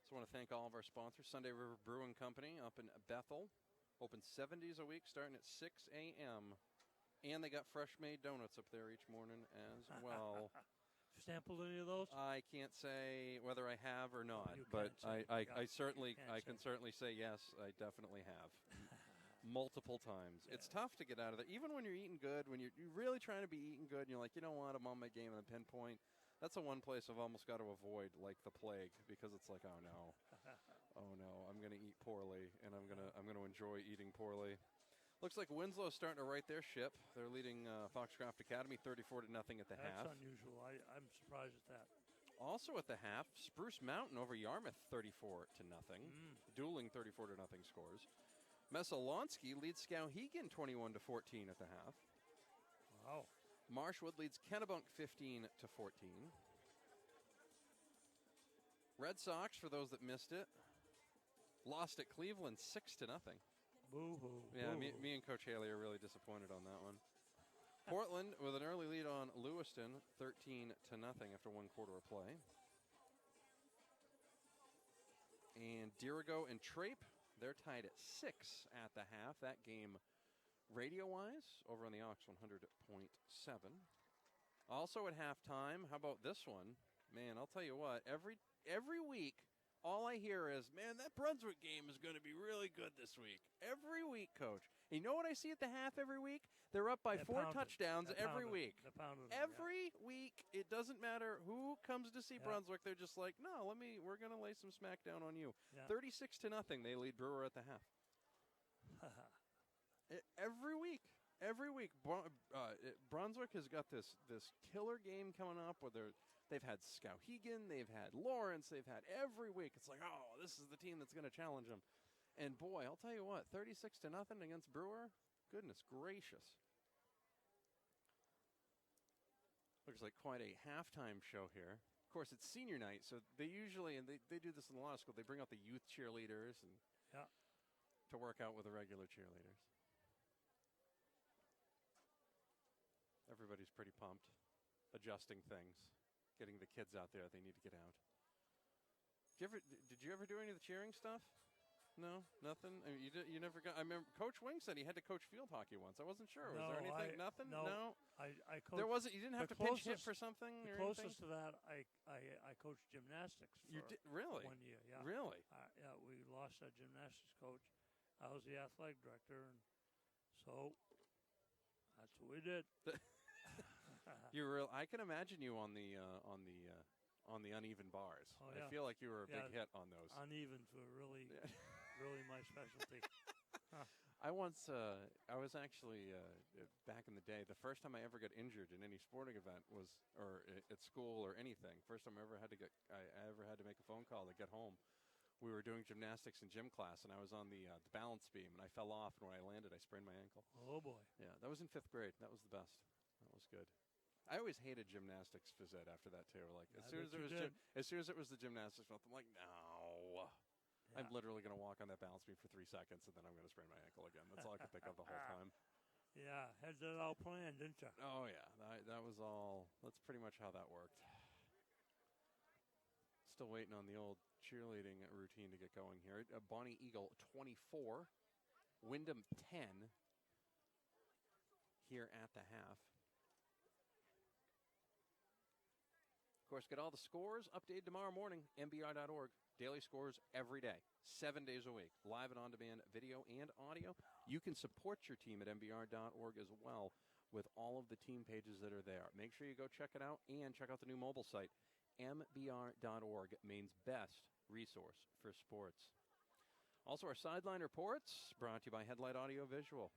So I want to thank all of our sponsors. Sunday River Brewing Company up in Bethel. Open 7 days a week starting at 6 a.m. And they got fresh-made donuts up there each morning as well. Sampled any of those? I can't say whether I have or not, but I can certainly say yes, I definitely have. Multiple times. Yeah. It's tough to get out of there. Even when you're eating good, when you're really trying to be eating good, and you're like, you know what, I'm on my game and a pinpoint. That's the one place I've almost got to avoid like the plague because it's like, oh no, I'm going to eat poorly, and I'm going to enjoy eating poorly. Looks like Winslow's starting to right their ship. They're leading Foxcroft Academy 34-0 at the half. That's unusual. I'm surprised at that. Also at the half, Spruce Mountain over Yarmouth 34-0. Dueling 34-0 scores. Messalonsky leads Skowhegan 21-14 at the half. Wow. Marshwood leads Kennebunk 15-14. Red Sox, for those that missed it, lost at Cleveland 6-0. Boo-hoo. Yeah, boo-hoo. me and Coach Haley are really disappointed on that one. Portland with an early lead on Lewiston, 13-0 after 1 quarter of play. And Dirigo and Trape, they're tied at 6 at the half. That game, radio-wise, over on the Ox 100.7. Also at halftime, how about this one? Man, I'll tell you what, every week, all I hear is, man, that Brunswick game is going to be really good this week. Every week, Coach. And you know what I see at the half every week? They're up by 4 touchdowns every week. Every week, it doesn't matter who comes to see Brunswick. They're just like, no, we're going to lay some smack down on you. 36-0, they lead Brewer at the half. Every week. Brunswick has got this killer game coming up where they've had Skowhegan, they've had Lawrence, they've had every week. It's like, oh, this is the team that's going to challenge them. And boy, I'll tell you what, 36-0 against Brewer, goodness gracious. Looks like quite a halftime show here. Of course, it's senior night, so they usually, and they do this in a lot of schools, they bring out the youth cheerleaders and to work out with the regular cheerleaders. Everybody's pretty pumped, adjusting things, getting the kids out there. They need to get out. Did you ever do any of the cheering stuff? No, nothing. I mean, you never got. I remember Coach Wing said he had to coach field hockey once. I wasn't sure. Was there anything? Nothing. No. I coached. There wasn't. You didn't have to pinch hit for something. The or closest anything? to that, I coached gymnastics. You did really 1 year. Yeah. Really. Yeah, we lost our gymnastics coach. I was the athletic director, and so that's what we did. I can imagine you on the uneven bars. Oh, yeah. I feel like you were a big hit on those. Unevens were really my specialty. I was actually back in the day. The first time I ever got injured in any sporting event was, or at school or anything. First time I ever had to make a phone call to get home. We were doing gymnastics in gym class, and I was on the balance beam, and I fell off, and when I landed, I sprained my ankle. Oh boy! Yeah, that was in 5th grade. That was the best. That was good. I always hated gymnastics phys ed after that too. Like as soon as it was the gymnastics, I'm like, no. I'm literally going to walk on that balance beam for 3 seconds, and then I'm going to sprain my ankle again. That's all I could think of the whole time. Yeah, had that all planned, didn't you? Oh yeah, that was all. That's pretty much how that worked. Still waiting on the old cheerleading routine to get going here. Bonny Eagle 24, Windham 10 here at the half. Of course, get all the scores updated tomorrow morning, mbr.org. Daily scores every day, 7 days a week, live and on-demand video and audio. You can support your team at mbr.org as well with all of the team pages that are there. Make sure you go check it out and check out the new mobile site, mbr.org, Maine's best resource for sports. Also, our sideline reports brought to you by Headlight Audio Visual.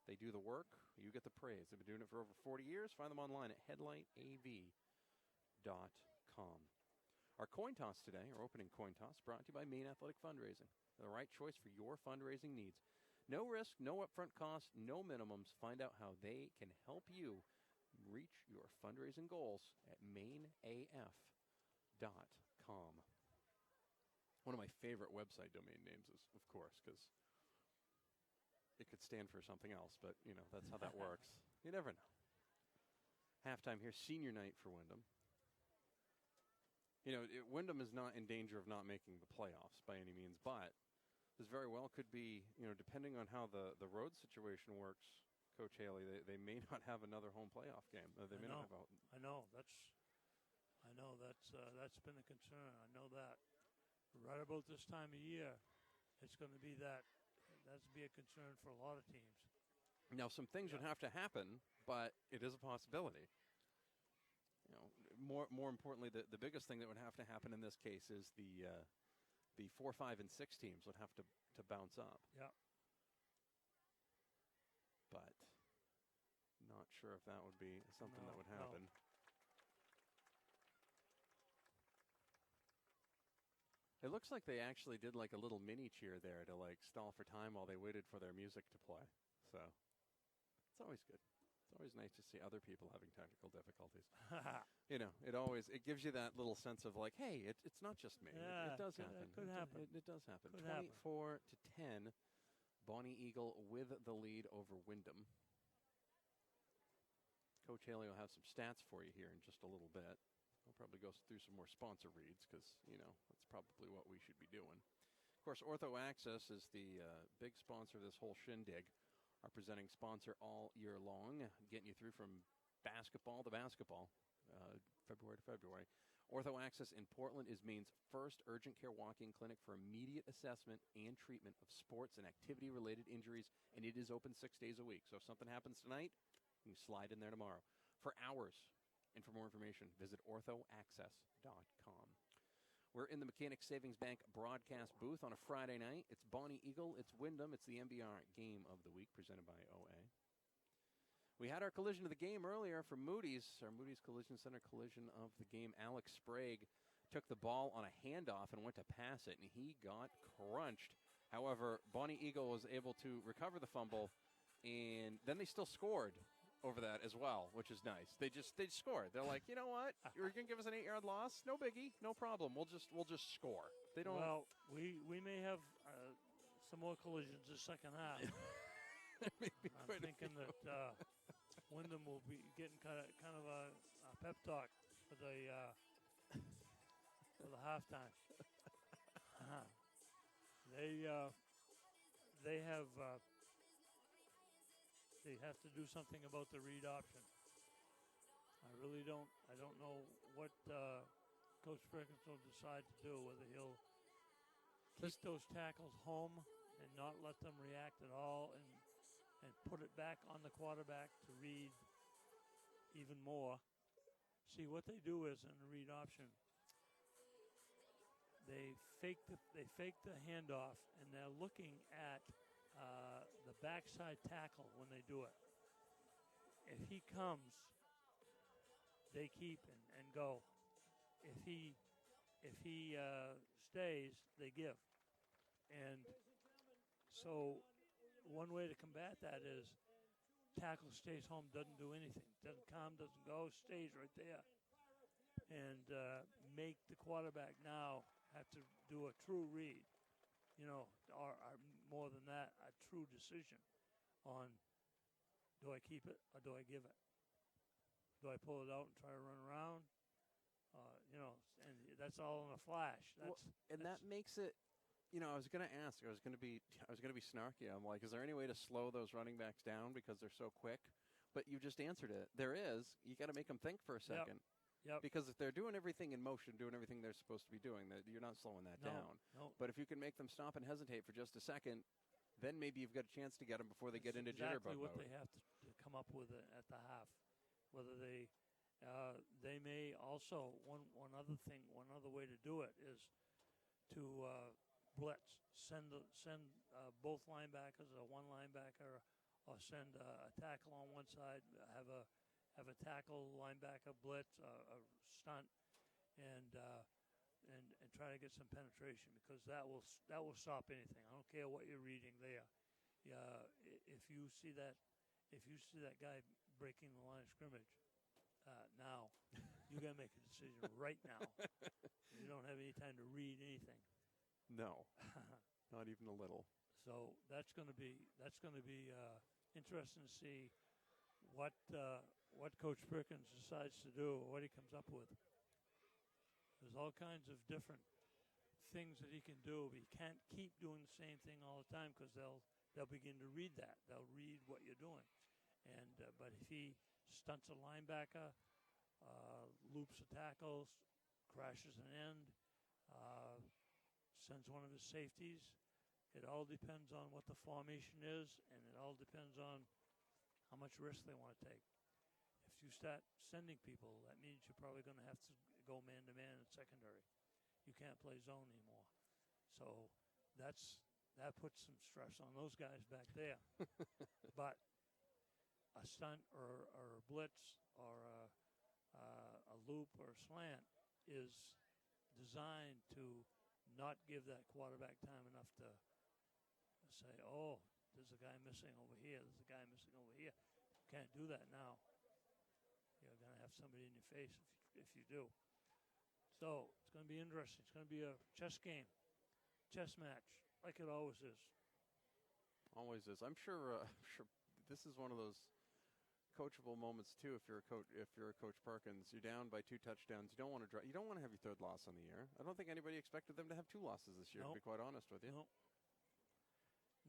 They do the work, you get the praise. They've been doing it for over 40 years. Find them online at headlightav.com. Our coin toss today, our opening coin toss, brought to you by Maine Athletic Fundraising. The right choice for your fundraising needs. No risk, no upfront cost, no minimums. Find out how they can help you reach your fundraising goals at maineaf.com. One of my favorite website domain names is, of course, because it could stand for something else, but, you know, that's how that works. You never know. Halftime here, senior night for Windham. You know, Windham is not in danger of not making the playoffs by any means, but this very well could be, you know, depending on how the road situation works, Coach Haley, they may not have another home playoff game. They may not have I know that's been a concern. I know that. Right about this time of year, it's going to be that's be a concern for a lot of teams. Now, some things would have to happen, but it is a possibility. You know, more importantly, the biggest thing that would have to happen in this case is the 4, 5, and 6 teams would have to bounce up. Yeah. But not sure if that would be something that would No. happen. It looks like they actually did like a little mini cheer there to like stall for time while they waited for their music to play. So it's always good. It's always nice to see other people having technical difficulties. It gives you that little sense of like, hey, it's not just me. Yeah, it does could- happen. it could happen. It does happen. Could happen. 24-10, Bonny Eagle with the lead over Windham. Coach Haley will have some stats for you here in just a little bit. We'll probably go through some more sponsor reads because, that's probably what we should be doing. Of course, Ortho Access is the big sponsor of this whole shindig, our presenting sponsor all year long, getting you through from basketball to basketball, February to February. Ortho Access in Portland is Maine's first urgent care walk-in clinic for immediate assessment and treatment of sports and activity-related injuries, and it is open 6 days a week. So if something happens tonight, you can slide in there tomorrow for hours. And for more information, visit orthoaccess.com. We're in the Mechanics Savings Bank broadcast booth on a Friday night. It's Bonny Eagle, it's Windham, it's the MBR Game of the Week presented by OA. We had our collision of the game earlier from Moody's, our Moody's Collision Center collision of the game. Alex Sprague took the ball on a handoff and went to pass it, and he got crunched. However, Bonny Eagle was able to recover the fumble, and then they still scored over that as well, which is nice. They scored. They're like, you know what? You're gonna give us an 8-yard loss? No biggie, no problem. We'll just score. They don't. Well, we may have some more collisions the second half. I'm thinking that Windham will be getting kind of a pep talk for the halftime. They have to do something about the read option. I don't know what Coach Perkins will decide to do, whether he'll keep those tackles home and not let them react at all and put it back on the quarterback to read even more. See, what they do is in the read option, they fake the handoff, and they're looking at the backside tackle when they do it. If he comes, they keep and go. If he stays, they give. And so one way to combat that is tackle stays home, doesn't do anything, doesn't come, doesn't go, stays right there. And make the quarterback now have to do a true read, or more than that, a true decision on, do I keep it or do I give it? Do I pull it out and try to run around? And that's all in a flash. That makes it. I was going to ask. I was going to be snarky. I'm like, is there any way to slow those running backs down because they're so quick? But you just answered it. There is. You got to make them think for a second. Yep. Because if they're doing everything in motion, doing everything they're supposed to be doing, you're not slowing that down. No. But if you can make them stop and hesitate for just a second, then maybe you've got a chance to get them before they get into jitterbug exactly what mode. they have to come up with at the half. Whether they may also one other way to do it is to blitz, send both linebackers or one linebacker, or send a tackle on one side, have a tackle linebacker blitz, a stunt, and try to get some penetration, because that will stop anything. I don't care what you're reading there. If you see that guy breaking the line of scrimmage, now you got to make a decision right now. You don't have any time to read anything. No, not even a little. So that's going to be interesting to see what Coach Perkins decides to do, or what he comes up with. There's all kinds of different things that he can do, but he can't keep doing the same thing all the time, because they'll begin to read that. They'll read what you're doing, and but if he stunts a linebacker, loops a tackle, crashes an end, sends one of his safeties, it all depends on what the formation is, and it all depends on how much risk they want to take. you start sending people, that means you're probably going to have to go man-to-man in secondary. You can't play zone anymore. So that puts some stress on those guys back there. But a stunt or a blitz or a loop or a slant is designed to not give that quarterback time enough to say, oh, there's a guy missing over here, there's a guy missing over here. You can't do that now. You're going to have somebody in your face if you do. So it's going to be interesting. It's going to be a chess game, chess match, like it always is. Always is. I'm sure this is one of those coachable moments too. If you're a Coach Perkins, you're down by 2 touchdowns. You don't want to you don't want to have your 3rd loss on the year. I don't think anybody expected them to have 2 losses this year. Nope. To be quite honest with you. Nope.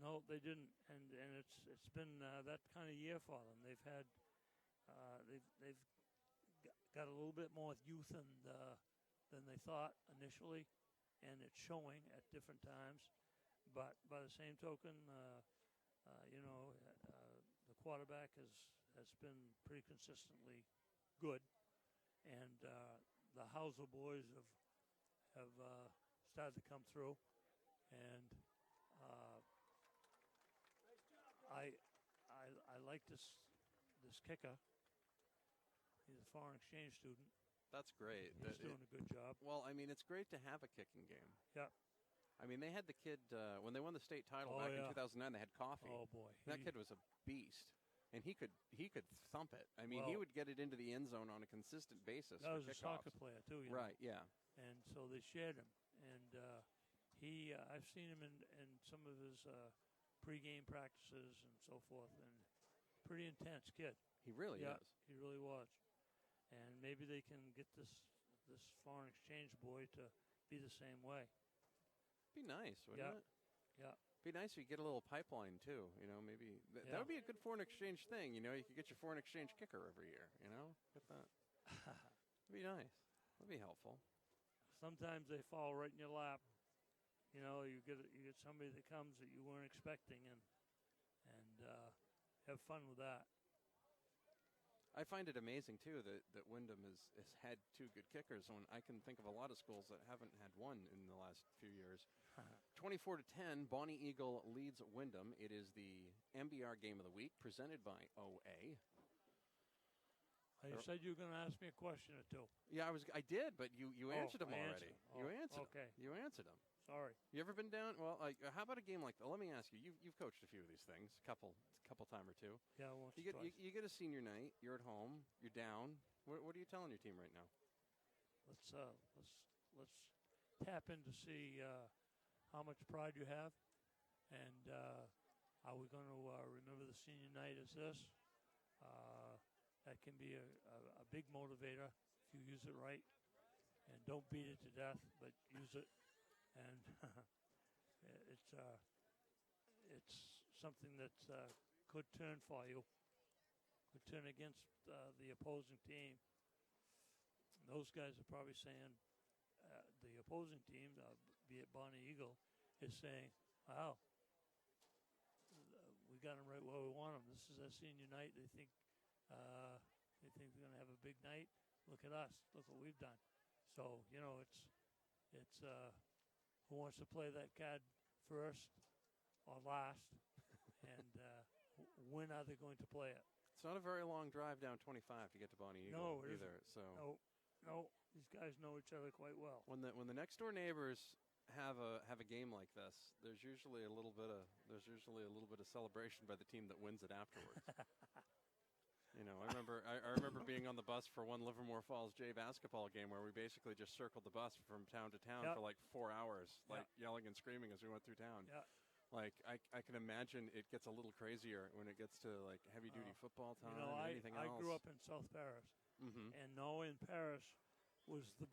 No, they didn't, and it's been that kind of year for them. They've had they've got a little bit more youth than they thought initially, and it's showing at different times. But by the same token, the quarterback has been pretty consistently good, and the Hauser boys have started to come through, and I like this kicker. He's a foreign exchange student. That's great. He's doing a good job. Well, I mean, it's great to have a kicking game. Yeah. I mean, they had the kid when they won the state title back in 2009. They had Coffee. Oh boy, that kid was a beast, and he could thump it. I mean, he would get it into the end zone on a consistent basis. That was for a soccer player too, right? Yeah. And so they shared him, and I've seen him in some of his pregame practices and so forth, and pretty intense kid. He really is. He really was. And maybe they can get this foreign exchange boy to be the same way. Be nice, wouldn't it? Yeah. Be nice if you get a little pipeline too. You know, maybe that would be a good foreign exchange thing. You know, you could get your foreign exchange kicker every year. You know, get that. It'd be nice. That'd be helpful. Sometimes they fall right in your lap. You know, you get somebody that comes that you weren't expecting, and have fun with that. I find it amazing too that Windham has had 2 good kickers. When I can think of a lot of schools that haven't had one in the last few years. 24-10, Bonny Eagle leads Windham. It is the MBR game of the week presented by OA. You said you were going to ask me a question or two. Yeah, I did, but you answered them already. You answered okay. them. You answered them. Sorry. You ever been down? Well, how about a game like that? Let me ask you. You've coached a few of these things, a couple time or two. Yeah, once you get a senior night. You're at home. You're down. What are you telling your team right now? Let's tap in to see how much pride you have, and are we going to remember the senior night as this? That can be a big motivator if you use it right, and don't beat it to death, but use it. And it's something that could turn for you, could turn against the opposing team. Those guys are probably saying, the opposing team, be it Bonny Eagle, is saying, wow, we got them right where we want them. This is our senior night. They think they're going to have a big night. Look at us. Look what we've done. So, you know, it's who wants to play that card first or last, and when are they going to play it? It's not a very long drive down 25 to get to Bonny Eagle either. So no, these guys know each other quite well. When the next door neighbors have a game like this, there's usually a little bit of celebration by the team that wins it afterwards. You know, I remember being on the bus for one Livermore Falls J basketball game where we basically just circled the bus from town to town for like 4 hours, like yelling and screaming as we went through town. Yeah. Like I can imagine it gets a little crazier when it gets to like heavy duty football time you know, and anything else. I grew up in South Paris, and knowing Paris was the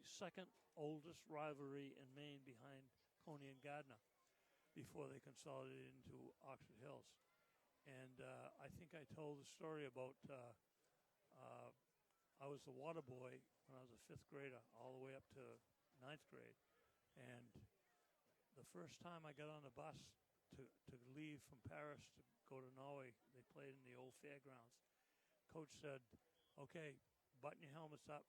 second oldest rivalry in Maine behind Coney and Gardner before they consolidated into Oxford Hills. And I think I told the story about I was the water boy when I was a 5th grader all the way up to 9th grade. And the first time I got on a bus to leave from Paris to go to Norway, they played in the old fairgrounds. coach said, "Okay, button your helmets up,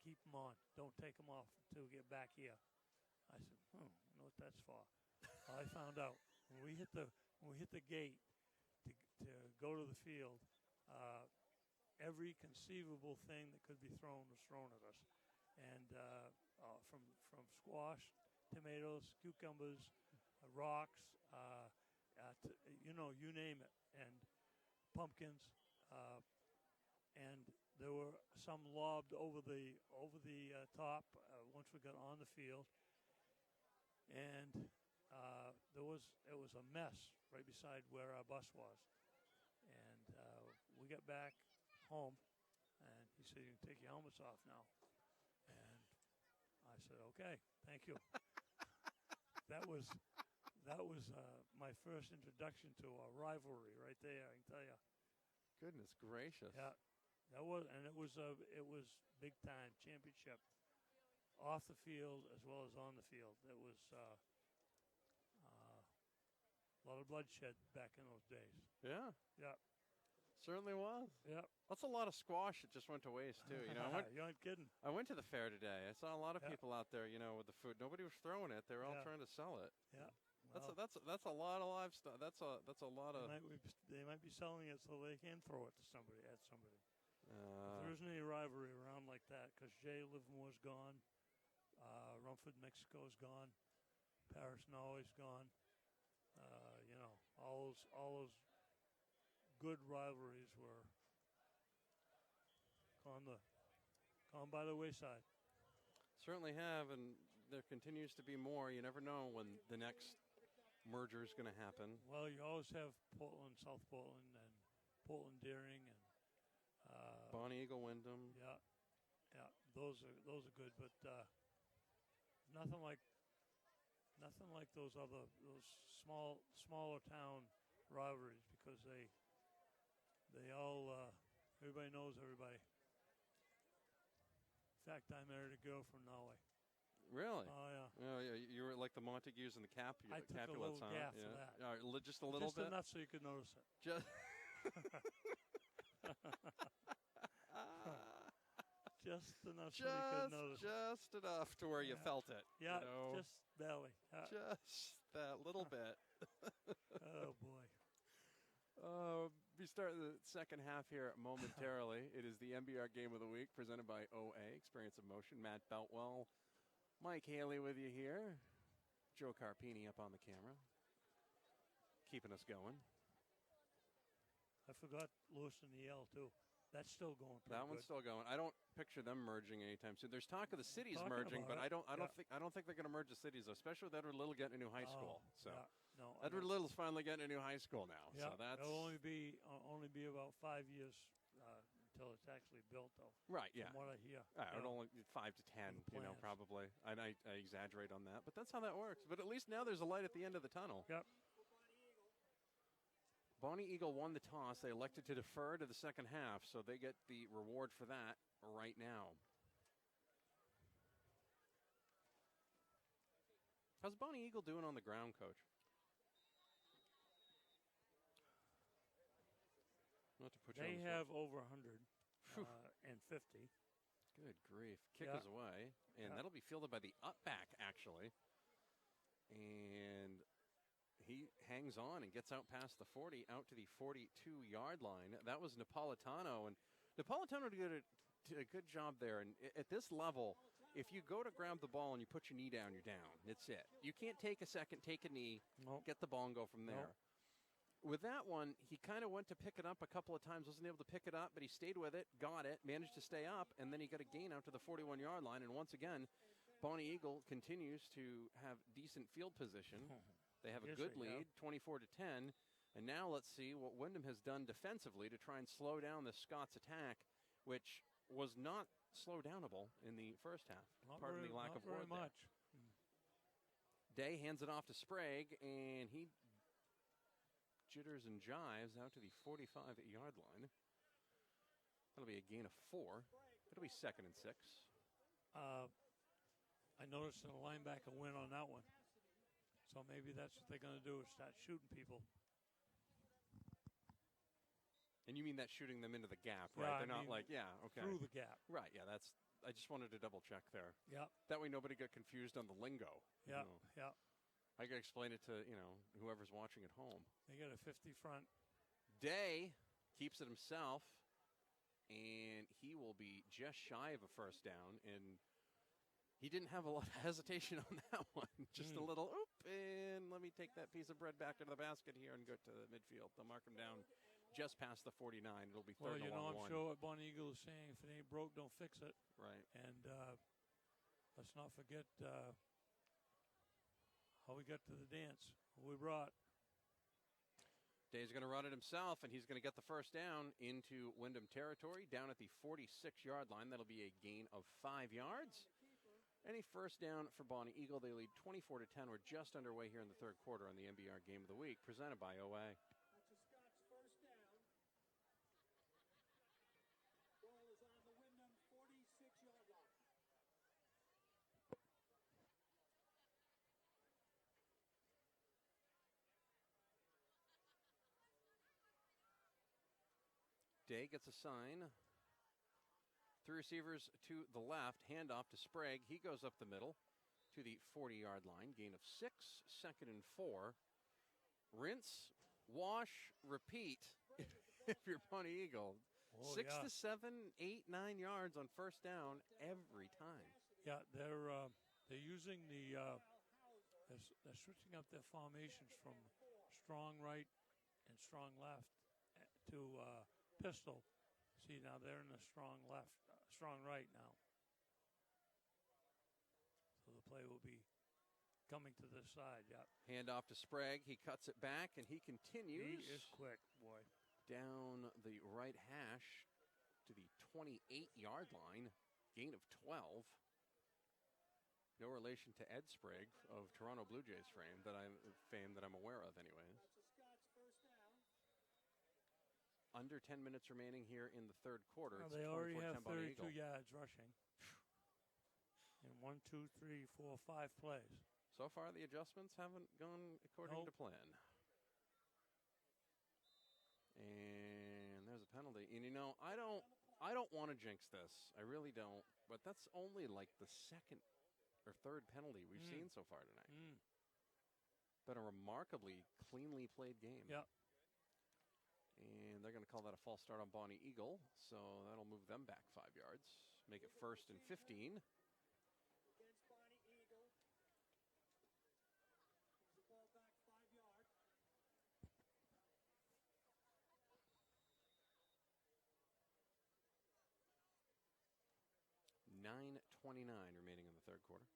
keep them on. Don't take them off until we get back here." I said, I don't know what that's for. I found out when we hit the gate to go to the field, every conceivable thing that could be thrown was thrown at us, and from squash, tomatoes, cucumbers, rocks, you name it, and pumpkins, and there were some lobbed over the top once we got on the field, and it was a mess right beside where our bus was, and we got back home, and he said, "You can take your helmets off now," and I said, "Okay, thank you." That was my first introduction to a rivalry right there. I can tell you. Goodness gracious. Yeah, that was, and it was big time championship, off the field as well as on the field. It was a lot of bloodshed back in those days. Yeah. Yeah. Certainly was. Yeah. That's a lot of squash that just went to waste too. You know, You ain't kidding. I went to the fair today. I saw a lot of Yeah. people out there, with the food. Nobody was throwing it. They were all Yeah. trying to sell it. Yeah. That's a lot of livestock. That's a lot of. They might be selling it so they can throw it to somebody, at somebody. If there isn't any rivalry around like that, because Jay Livermore's gone, Rumford, Mexico's gone, Paris, Norway's gone. All those good rivalries were gone by the wayside. Certainly have, and there continues to be more. You never know when the next merger is going to happen. Well, you always have Portland, South Portland, and Portland Deering, and Bonny, Eagle, Windham. yeah, those are good, but nothing like those smaller town rivalries, because they all everybody knows everybody. In fact, I married a girl from Norway. Really? Oh yeah. Oh yeah. You were like the Montagues and the I took a Capulets, little huh? gaff Yeah. for that. Just a little bit. Enough so you could notice it. Just. Just enough so you could notice it. Just enough to where you felt it. Yeah, you know? just barely. Just that little bit. Oh boy. We start the second half here momentarily. It is the MBR Game of the Week presented by OA, Experience of Motion. Matt Beltwell, Mike Haley with you here. Joe Carpini up on the camera, keeping us going. I forgot Lewis and Yale too. That's still going pretty That one's good. still going. I don't picture them merging anytime soon. There's talk of the cities Talking merging, but about I don't it. think they're going to merge the cities, especially with Edward Little getting a new high school. So yeah. No, I Edward don't- Little's finally getting a new high school now. Yeah, So that's it'll only be about 5 years until it's actually built, though. right. Yeah. From what I hear. It only 5 to 10, the plans. probably. And I exaggerate on that, but that's how that works. But at least now there's a light at the end of the tunnel. Yep. Bonny Eagle won the toss. They elected to defer to the second half, so they get the reward for that right now. How's Bonny Eagle doing on the ground, Coach? Not to put you on They the spot. have over 100 and 50. Good grief. Kick Yeah. is away. And Yeah. that'll be fielded by the up back, actually. And he hangs on and gets out past the 40, out to the 42-yard line. That was Napolitano. And Napolitano did a good job there. And at this level, if you go to grab the ball and you put your knee down, you're down. That's it. You can't take a second, take a knee, Nope. get the ball and go from there. Nope. With that one, he kind of went to pick it up a couple of times, wasn't able to pick it up, but he stayed with it, got it, managed to stay up, and then he got a gain out to the 41-yard line. And once again, Bonny Eagle continues to have decent field position. They have a Yes, good they have. lead, 24-10. And now let's see what Windham has done defensively to try and slow down the Scots attack, which was not slow downable in the first half. Pardon the lack of very word there. much. Day hands it off to Sprague, and he jitters and jives out to the 45-yard line. That'll be a gain of 4. It'll be 2nd and 6. I noticed the linebacker win on that one. So maybe that's what they're going to do, is start shooting people. And you mean that shooting them into the gap, Yeah, right? I They're not mean like, yeah, okay. through the gap. Right, yeah, I just wanted to double check there. Yep. That way nobody got confused on the lingo. you Yep. know. Yep. I got to explain it to, whoever's watching at home. They got a 50 front. Day keeps it himself, and he will be just shy of a first down. And he didn't have a lot of hesitation on that one. Just a little, and let me take that piece of bread back into the basket here and go to the midfield. They'll mark him down just past the 49. It'll be Well, third and I'm one. sure what Bonny Eagle is saying, if it ain't broke, don't fix it. Right. And let's not forget how we got to the dance, who we brought. Day's going to run it himself, and he's going to get the first down into Windham territory, down at the 46-yard line. That'll be a gain of 5 yards. Any first down for Bonny Eagle. They lead 24-10. We're just underway here in the third quarter on the NBR Game of the Week, presented by OA. That's a Scots first down. Ball is on the Windham 46-yard line. Day gets a sign. Three receivers to the left. Handoff to Sprague. He goes up the middle to the 40-yard line. Gain of 6. Second and 4. Rinse, wash, repeat if you're Bonny Eagle. Oh, 6 yeah. to 7, 8, 9 yards on first down every time. Yeah, they're using they're switching up their formations from strong right and strong left to pistol. See, now they're in the strong left, strong right now. So the play will be coming to this side. Yeah, Handoff to Sprague. He cuts it back, and he continues. he is quick, boy. Down the right hash to the 28-yard line. Gain of 12. No relation to Ed Sprague of Toronto Blue Jays fame that I'm aware of anyways. That's a Scots first down. Under 10 minutes remaining here in the third quarter. Well, It's they already have 24-10 Bonny 32 Eagle. yards rushing in 1, 2, 3, 4, 5 plays. So far, the adjustments haven't gone according to plan. And there's a penalty. And I don't want to jinx this. I really don't. But that's only like the second or third penalty we've seen so far tonight. Been a remarkably cleanly played game. Yep. And they're going to call that a false start on Bonny Eagle. So that'll move them back 5 yards. Make it first and 15. Against Bonny Eagle. Moves the ball back 5 yards. $9:29 remaining in the third quarter.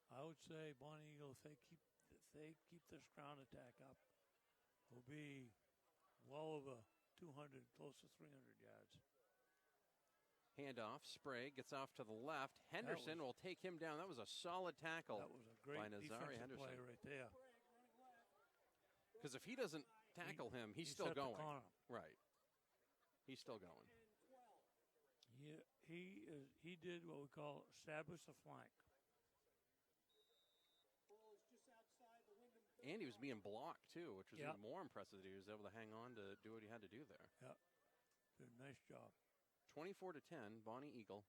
I would say Bonny Eagle, if they keep this ground attack up, will be well over 200, close to 300 yards. Handoff. Sprague gets off to the left. Henderson will take him down. That was a solid tackle. That was a great by Nazari defensive play Henderson. right there. Because if he doesn't tackle him, he's He still set the going. corner. Right. He's still going. He did what we call establish the flank. Ball is just outside the Windham. And he was being blocked, too, which was Yep. even more impressive that he was able to hang on to do what he had to do there. Yeah, did a nice job. 24-10, Bonny Eagle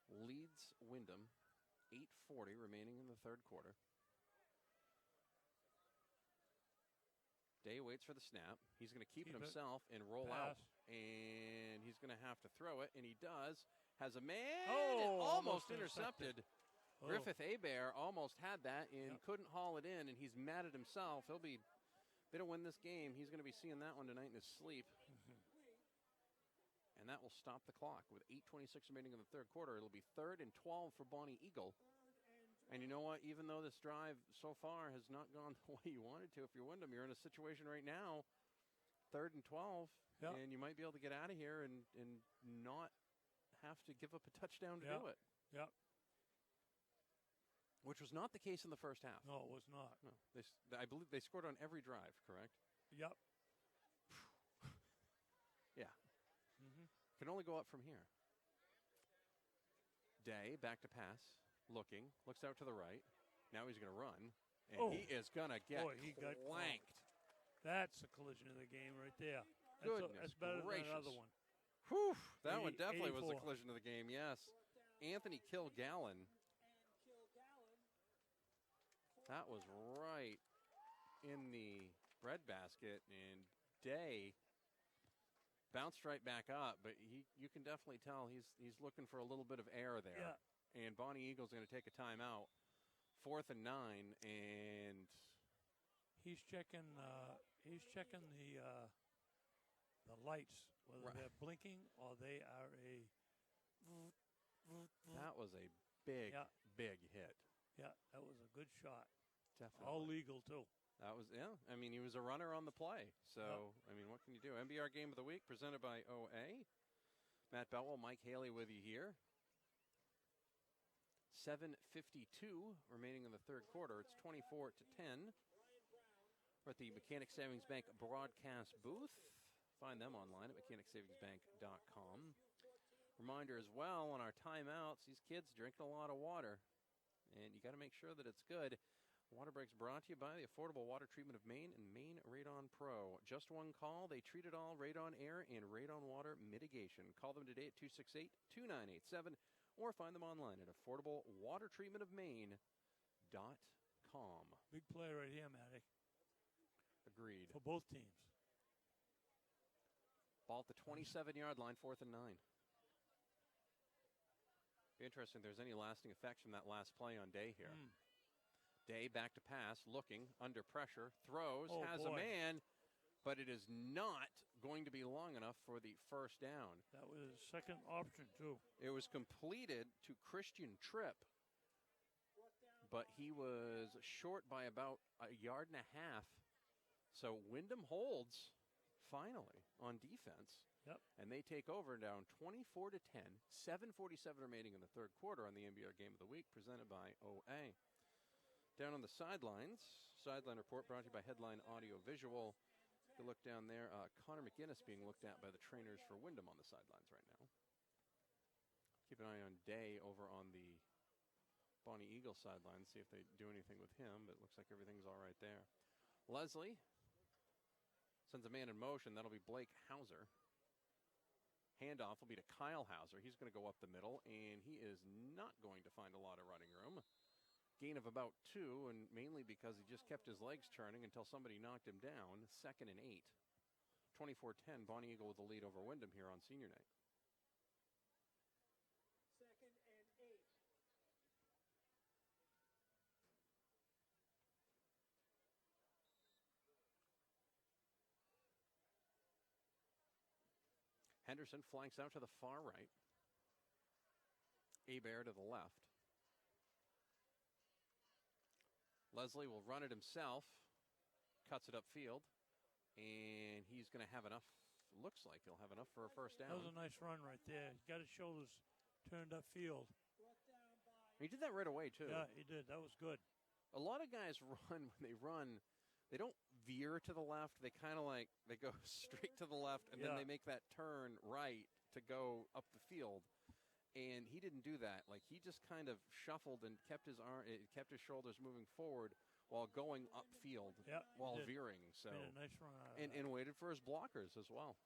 leads Windham. 8:40 remaining in the third quarter. Day waits for the snap. He's going to keep it Keep it. himself and roll Pass. out. And he's going to have to throw it, and he does. Has a man. Oh, and almost almost intercepted. Oh. Griffith Hebert almost had that and Yep. couldn't haul it in, and he's mad at himself. They don't win this game. He's going to be seeing that one tonight in his sleep. And that will stop the clock with 8:26 remaining in the third quarter. It'll be 3rd and 12 for Bonny Eagle. And you know what? Even though this drive so far has not gone the way you wanted to, if you're Windham, you're in a situation right now, 3rd and 12, Yep. and you might be able to get out of here and not have to give up a touchdown to Yep. do it. Yep. Which was not the case in the first half. No, it was not. No, I believe they scored on every drive, correct? Yep. Yeah. Mm-hmm. Can only go up from here. Day, back to pass, looks out to the right. Now he's going to run, and Oh. he is going to get Boy, he got clanked. That's the collision of the game right there. Goodness That's better gracious. than that other one. Whew, that one definitely was the 84. collision of the game, yes. Anthony Kilgallen. That was right in the breadbasket, and Day bounced right back up, but you can definitely tell he's looking for a little bit of air there. Yeah. And Bonny Eagle's going to take a timeout. 4th and 9, and He's checking the lights, whether Right. they're blinking or they are a. that was a big, Yeah. big hit. Yeah, that was a good shot. Definitely. All legal too. That was, yeah. I mean, he was a runner on the play. So, I mean, what can you do? MBR Game of the Week presented by OA. Matt Bellwell, Mike Haley with you here. 7:52 remaining in the third quarter. It's 24-10. We're at the Mechanic Savings Bank broadcast booth. Find them online at mechanicsavingsbank.com. Reminder as well, on our timeouts, these kids drinking a lot of water. And you got to make sure that it's good. Water Breaks brought to you by the Affordable Water Treatment of Maine and Maine Radon Pro. Just one call. They treat it all. Radon Air and Radon Water Mitigation. Call them today at 268-2987 or find them online at affordablewatertreatmentofmaine.com. Big play right here, Matty, Agreed. for both teams. Ball at the 27-yard line, 4th and 9. Be interesting if there's any lasting effects from that last play on Day here. Day back to pass, looking, under pressure, throws, has a man, but it is not going to be long enough for the first down. That was his second option, too. It was completed to Christian Tripp, but he was short by about a yard and a half. So Windham holds, finally, on defense. Yep. And they take over down 24-10, 7:47 remaining in the third quarter on the NBR Game of the Week, presented by OA. Down on the sidelines, sideline report brought to you by Headline Audio Visual. You can look down there. Connor McGinnis being looked at by the trainers for Windham on the sidelines right now. Keep an eye on Day over on the Bonny Eagle sideline, see if they do anything with him, but it looks like everything's all right there. Leslie sends a man in motion. That'll be Blake Hauser. Handoff will be to Kyle Hauser. He's going to go up the middle, and he is not going to find a lot of running room. Gain of about 2, and mainly because he just kept his legs turning until somebody knocked him down. 2nd and 8. 24-10, Bonny Eagle with the lead over Windham here on senior night. 2nd and 8. Henderson flanks out to the far right. Hebert to the left. Leslie will run it himself, cuts it upfield, and he's going to have enough. Looks like he'll have enough for a first down. That was a nice run right there. He got his shoulders turned upfield. He did that right away, too. Yeah, he did. That was good. A lot of guys run, when they run, they don't veer to the left. They kind of like, they go straight to the left, and then they make that turn right to go up the field. And he didn't do that. Like, he just kind of shuffled and kept his shoulders moving forward while going upfield, while veering. So made a nice run out of and waited for his blockers as well.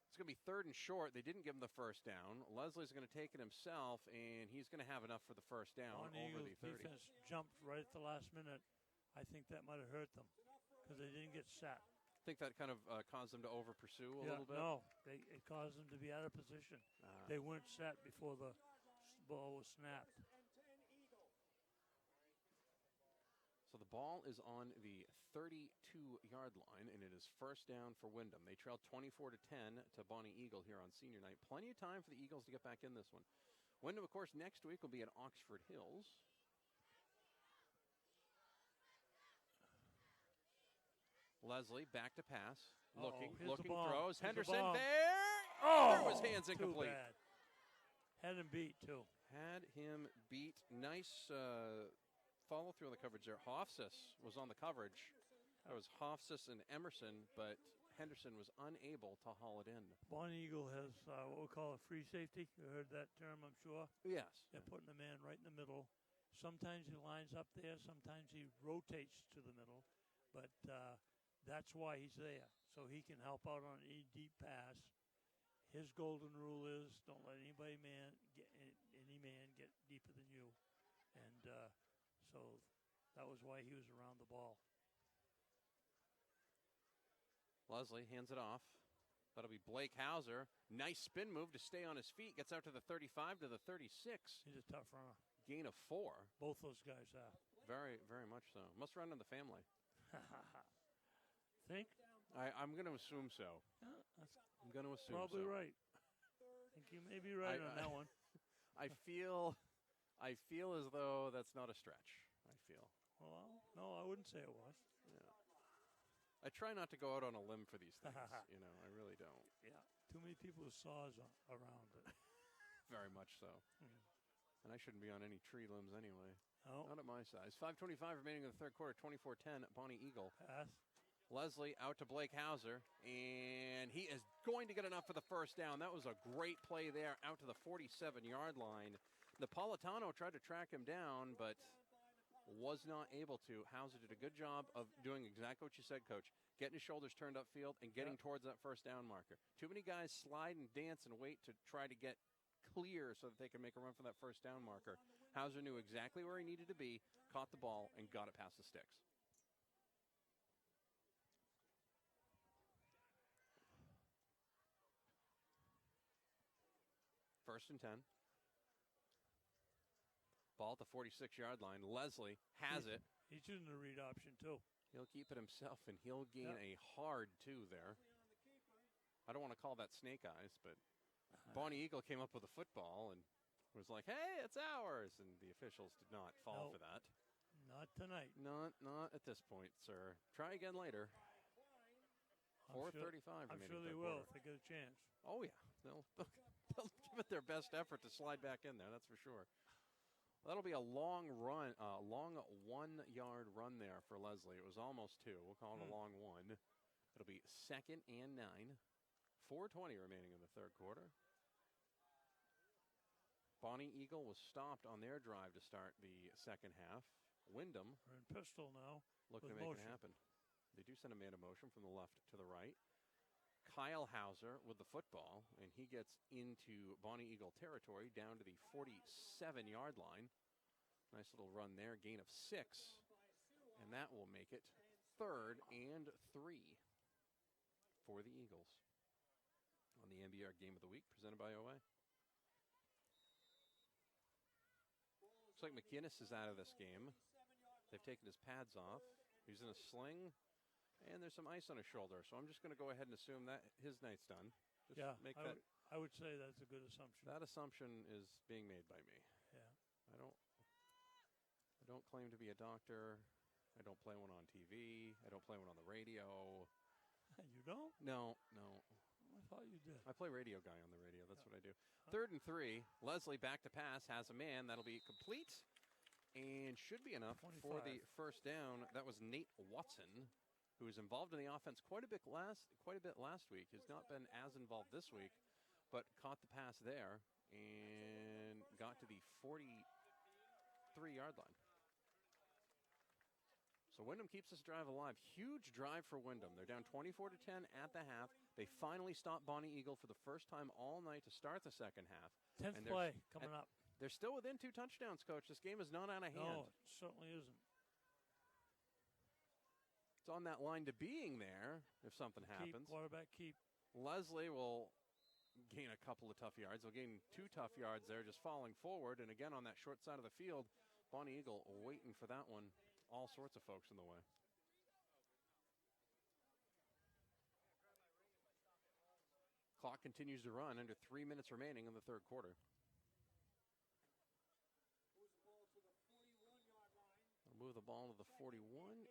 It's going to be 3rd and short. They didn't give him the first down. Leslie's going to take it himself, and he's going to have enough for the first down over the 30. Defense jumped right at the last minute. I think that might have hurt them because they didn't get set. I think that kind of caused them to over-pursue a little bit? No, it caused them to be out of position. They weren't set before the ball was snapped. So the ball is on the 32-yard line, and it is first down for Windham. They trailed 24-10 to Bonny Eagle here on senior night. Plenty of time for the Eagles to get back in this one. Windham, of course, next week will be at Oxford Hills. Leslie back to pass, looking, throws. Henderson there. There was hands incomplete. Too bad. Had him beat, too. Had him beat. Nice follow through on the coverage there. Hofsis was on the coverage. That was Hofsis and Emerson, but Henderson was unable to haul it in. Bonny Eagle has what we call a free safety. You heard that term, I'm sure. Yes. They're putting a man right in the middle. Sometimes he lines up there. Sometimes he rotates to the middle. But that's why he's there, so he can help out on any deep pass. His golden rule is don't let any man get deeper than you, and so that was why he was around the ball. Leslie hands it off. That'll be Blake Hauser. Nice spin move to stay on his feet. Gets out to the 35 to the 36. He's a tough runner. Gain of 4. Both those guys are. Very, very much so. Must run in the family. Think? I'm going to assume so. I'm going to assume probably so. right. I think you may be right on that one. I feel as though that's not a stretch. I feel. Well, no, I wouldn't say it was. Yeah. I try not to go out on a limb for these things. I really don't. Yeah. Too many people with saws around it. Very much so. And I shouldn't be on any tree limbs anyway. No. Not at my size. 5:25 remaining in the third quarter. 24-10. Bonny Eagle. Pass. Leslie out to Blake Hauser, and he is going to get enough for the first down. That was a great play there out to the 47-yard line. Napolitano tried to track him down, but was not able to. Hauser did a good job of doing exactly what you said, Coach. Getting his shoulders turned upfield and getting towards that first down marker. Too many guys slide and dance and wait to try to get clear so that they can make a run for that first down marker. Hauser knew exactly where he needed to be, caught the ball, and got it past the sticks. First and 10. Ball at the 46-yard line. Leslie has it. He's using the read option, too. He'll keep it himself, and he'll gain a hard 2 there. I don't want to call that snake eyes, but Bonny Eagle came up with a football and was like, hey, it's ours. And the officials did not fall for that. Not tonight. Not at this point, sir. Try again later. 4:35 I'm sure they will if they get a chance. Oh, yeah. They'll give it their best effort to slide back in there, that's for sure. That'll be a long run, long 1-yard run there for Leslie. It was almost 2. We'll call it a long 1. It'll be 2nd and 9. 4:20 remaining in the third quarter. Bonny Eagle was stopped on their drive to start the second half. Windham. We're in pistol now. Looking to make it happen. They do send a man in motion from the left to the right. Kyle Hauser with the football, and he gets into Bonny Eagle territory down to the 47-yard line. Nice little run there, gain of 6, and that will make it 3rd and 3 for the Eagles on the NBR Game of the Week presented by OA. Looks like McInnes is out of this game. They've taken his pads off. He's in a sling. And there's some ice on his shoulder, so I'm just going to go ahead and assume that his night's done. Just make I would say that's a good assumption. That assumption is being made by me. Yeah. I don't claim to be a doctor. I don't play one on TV. I don't play one on the radio. You don't? No. I thought you did. I play radio guy on the radio. That's what I do. 3rd and 3. Leslie back to pass, has a man. That'll be complete and should be enough 25. for the first down. That was Nate Watson, who was involved in the offense quite a bit last week. Has not been as involved this week, but caught the pass there and got to the 43-yard line. So Windham keeps this drive alive. Huge drive for Windham. They're down 24-10 at the half. They finally stopped Bonny Eagle for the first time all night to start the second half. 10th play coming up. They're still within 2 touchdowns, Coach. This game is not out of hand. No, it certainly isn't. It's on that line to being there if something happens. Quarterback keep. Leslie will gain a couple of tough yards. They'll gain 2 tough yards there just falling forward. And again, on that short side of the field, Bonny Eagle waiting for that one. All sorts of folks in the way. Clock continues to run. Under 3 minutes remaining in the third quarter. Move the ball to the 41,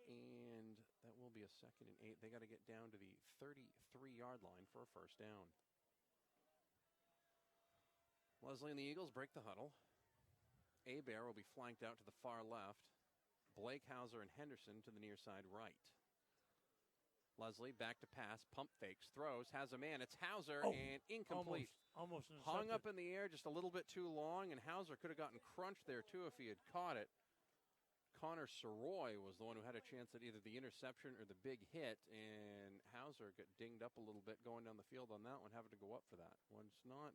and that will be a 2nd and 8. They got to get down to the 33-yard line for a first down. Leslie and the Eagles break the huddle. Abear will be flanked out to the far left. Blake Hauser and Henderson to the near side right. Leslie back to pass, pump fakes, throws, has a man. It's Hauser and incomplete. Almost hung up in the air just a little bit too long, and Hauser could have gotten crunched there too if he had caught it. Connor Soroy was the one who had a chance at either the interception or the big hit, and Hauser got dinged up a little bit going down the field on that one, having to go up for that. One's not.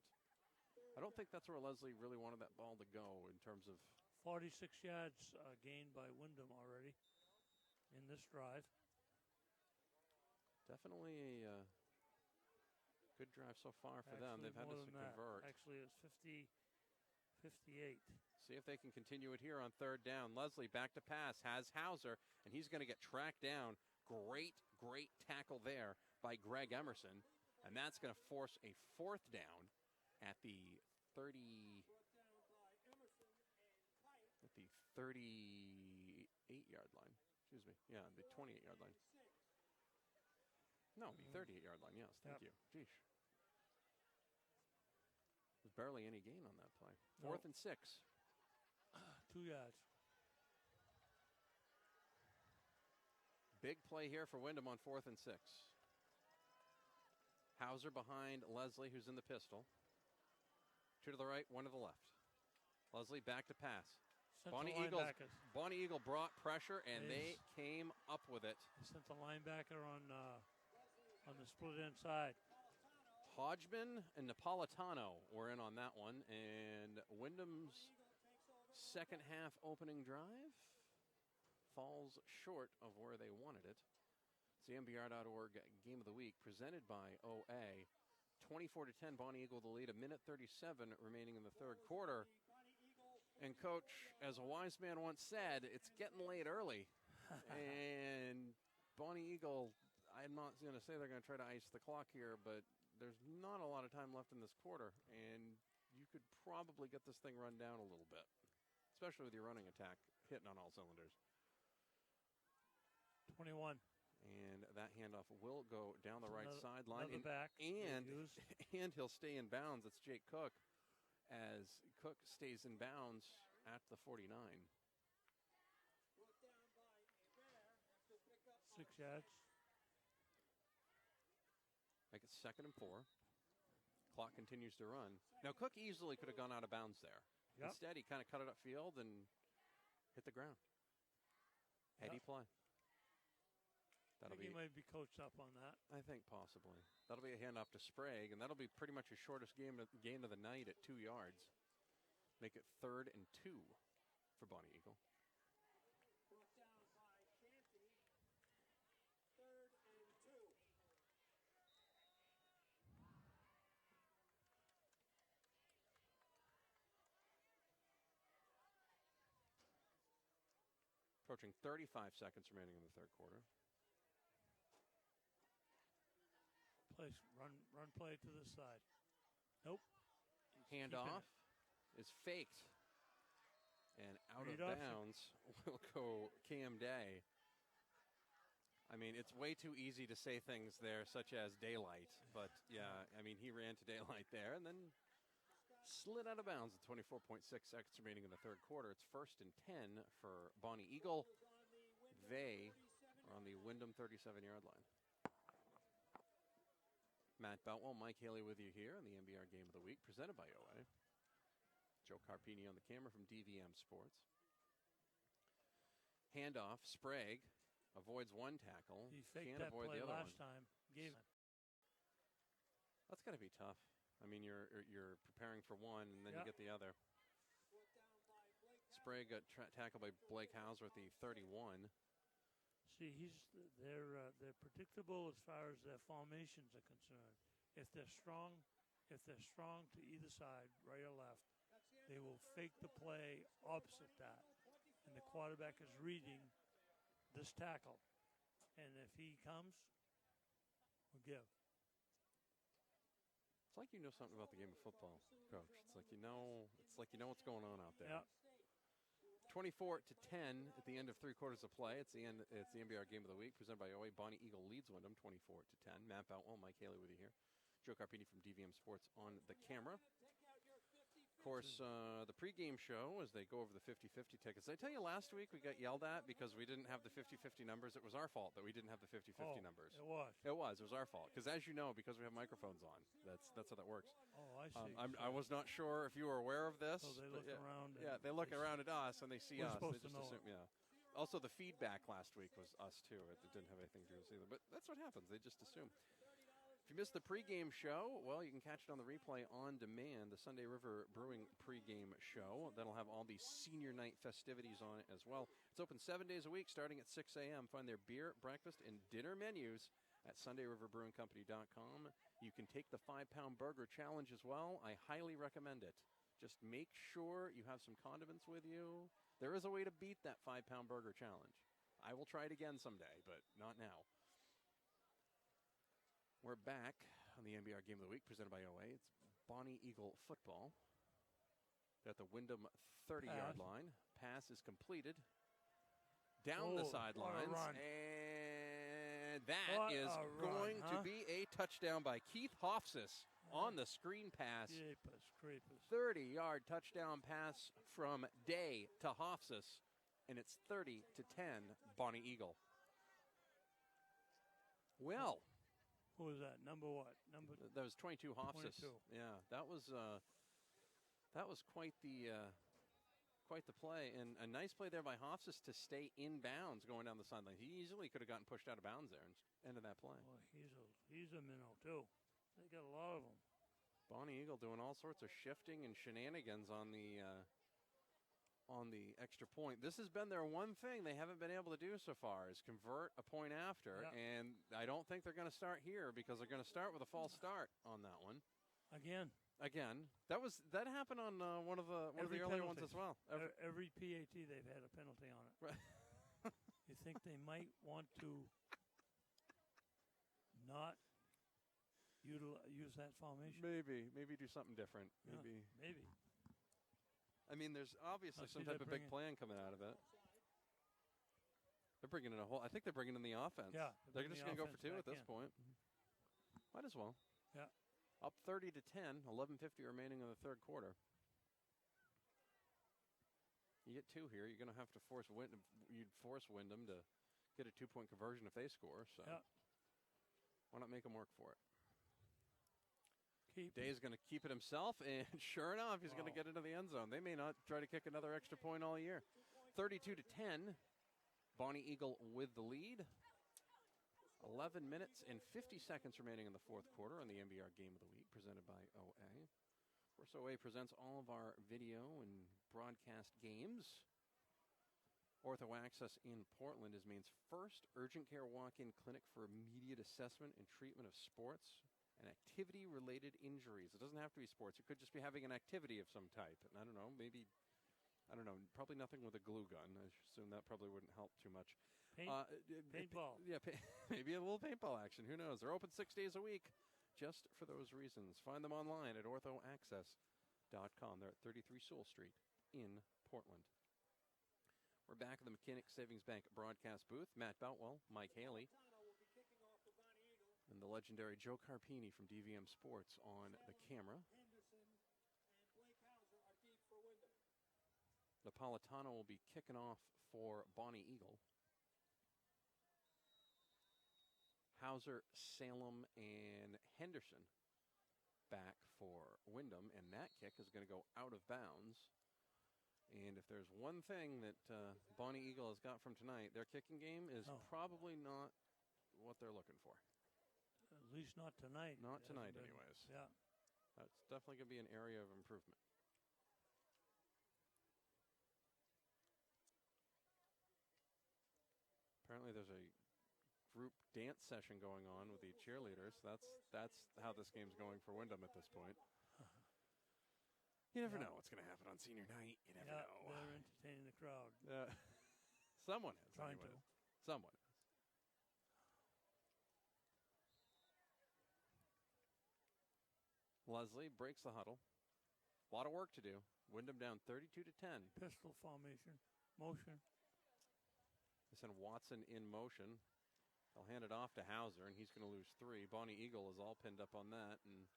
I don't think that's where Leslie really wanted that ball to go in terms of 46 yards gained by Windham already in this drive. definitely a good drive so far for them. They've had to convert. Actually, it's 58. See if they can continue it here on third down. Leslie back to pass, has Hauser, and he's going to get tracked down. Great tackle there by Greg Emerson, and that's going to force a fourth down at the 38-yard line. Excuse me. Yeah, the 28-yard line. No, the 38-yard line. Yes, thank you. Geesh. There's barely any gain on that play. Fourth and 6. 2 yards. Big play here for Windham on 4th and 6. Hauser behind Leslie, who's in the pistol. 2 to the right, 1 to the left. Leslie back to pass. Bonny Eagle brought pressure, and they came up with it. He sent the linebacker on the split inside. Hodgman and Napolitano were in on that one, and Wyndham's second half opening drive falls short of where they wanted it. It's the MBR.org Game of the Week presented by OA. 24-10, Bonny Eagle the lead, 1:37 remaining in the third quarter. And Coach, as a wise man once said, it's getting late early. And Bonny Eagle, I'm not going to say they're going to try to ice the clock here, but there's not a lot of time left in this quarter. And you could probably get this thing run down a little bit, especially with your running attack hitting on all cylinders. 21. And that handoff will go down the right sideline. And he'll stay in bounds. It's Jake Cook, as Cook stays in bounds at the 49. 6 yards. Make it 2nd and 4. Clock continues to run. Now, Cook easily could have gone out of bounds there. Yep. Instead, he kind of cut it upfield and hit the ground. Heady play. He might be coached up on that. I think possibly. That'll be a handoff to Sprague, and that'll be pretty much his shortest gain of the night at 2 yards. Make it 3rd and 2 for Bonny Eagle. Brought down by Shanty. 3rd and 2. Approaching 35 seconds remaining in the third quarter. Run play to the side. Nope. Handoff is faked. And out of bounds will go Cam Day. I mean, it's way too easy to say things there, such as daylight. But, yeah, I mean, he ran to daylight there and then slid out of bounds at 24.6 seconds remaining in the third quarter. It's 1st and 10 for Bonny Eagle. They are on the Windham 37-yard line. Matt Boutwell, Mike Haley with you here on the MBR Game of the Week, presented by OA. Joe Carpini on the camera from DVM Sports. Handoff, Sprague avoids one tackle. He faked can't that avoid play the other last one. time. That's got to be tough. I mean, you're preparing for one, and then you get the other. Sprague got tackled by Blake Hauser at the 31. See, they're predictable as far as their formations are concerned. If they're strong to either side, right or left, they will fake the play opposite that. And the quarterback is reading this tackle. And if he comes, we'll give. It's like you know something about the game of football, Coach. It's like you know what's going on out there. Yep. 24-10 at the end of 3 quarters of play. It's the MBR Game of the Week presented by OA. Bonny Eagle leads Windham 24-10. Matt Boutwell, Mike Haley with you here. Joe Carpini from DVM Sports on the camera. Of course, the pregame show as they go over the 50-50 tickets. Did I tell you last week we got yelled at because we didn't have the 50-50 numbers? It was our fault that we didn't have the 50-50 numbers. It was. It was our fault. Because as you know, because we have microphones on, that's how that works. Oh, I see. I was not sure if you were aware of this. So they look around. Yeah, they look around at us and they see us. They supposed just to know assume, it. yeah. Also, the feedback last week was us, too. It didn't have anything to do with us either. But that's what happens. They just assume. If you missed the pregame show, well, you can catch it on the replay on demand, the Sunday River Brewing pregame show. That'll have all the senior night festivities on it as well. It's open 7 days a week starting at 6 a.m. Find their beer, breakfast, and dinner menus at SundayRiverBrewingCompany.com. You can take the 5-pound burger challenge as well. I highly recommend it. Just make sure you have some condiments with you. There is a way to beat that 5-pound burger challenge. I will try it again someday, but not now. We're back on the NBR Game of the Week presented by OA. It's Bonny Eagle football. At the Windham 30-yard line. Pass is completed. Down the sidelines. And that is going to be a touchdown by Keith Hofsis on the screen pass. 30-yard touchdown pass from Day to Hofsis. And it's 30-10, Bonny Eagle. Well. Who was that? Number what? That was 22 Hofsis. 22. Yeah, that was quite the play, and a nice play there by Hofsis to stay in bounds going down the sideline. He easily could have gotten pushed out of bounds there and ended that play. Boy, he's a minnow too. They got a lot of them. Bonny Eagle doing all sorts of shifting and shenanigans on the extra point. This has been their one thing they haven't been able to do so far is convert a point after, and I don't think they're going to start here because they're going to start with a false start on that one. Again. That happened on one of the earlier ones as well. Every PAT they've had a penalty on it. Right. You think they might want to not use that formation? Maybe do something different. Maybe. I mean, there's obviously some type of big plan coming out of it. They're bringing in I think they're bringing in the offense. Yeah. They're just going to go for 2 at this point. Might as well. Yeah. Up 30-10, 11:50 remaining in the third quarter. You get 2 here. You're going to have to force Windham. You'd force Windham to get a 2-point conversion if they score. So why not make them work for it? Day's going to keep it himself, and sure enough, he's going to get into the end zone. They may not try to kick another extra point all year. 32-10, Bonny Eagle with the lead. 11 minutes and 50 seconds remaining in the fourth quarter on the NBR Game of the Week, presented by OA. Of course, OA presents all of our video and broadcast games. Ortho Access in Portland is Maine's first urgent care walk-in clinic for immediate assessment and treatment of sports and activity-related injuries. It doesn't have to be sports. It could just be having an activity of some type. And I don't know, probably nothing with a glue gun. I assume that probably wouldn't help too much. Paintball. Yeah, maybe a little paintball action. Who knows? They're open 6 days a week just for those reasons. Find them online at orthoaccess.com. They're at 33 Sewell Street in Portland. We're back at the Mechanic Savings Bank broadcast booth. Matt Boutwell, Mike Haley, and the legendary Joe Carpini from DVM Sports on the camera. Napolitano will be kicking off for Bonny Eagle. Hauser, Salem, and Henderson back for Windham, and that kick is going to go out of bounds. And if there's one thing that Bonny Eagle has got from tonight, their kicking game is probably not what they're looking for. At least not tonight. Not tonight, anyways. Yeah. That's definitely going to be an area of improvement. Apparently there's a group dance session going on with the cheerleaders. That's how this game's going for Windham at this point. You never know what's going to happen on senior night. You never know. They're entertaining the crowd. Someone is. Trying anyway. to. Someone is. Leslie breaks the huddle. A lot of work to do. Windham down 32-10. Pistol formation. Motion. They send Watson in motion. They'll hand it off to Hauser, and he's going to lose 3. Bonny Eagle is all pinned up on that. And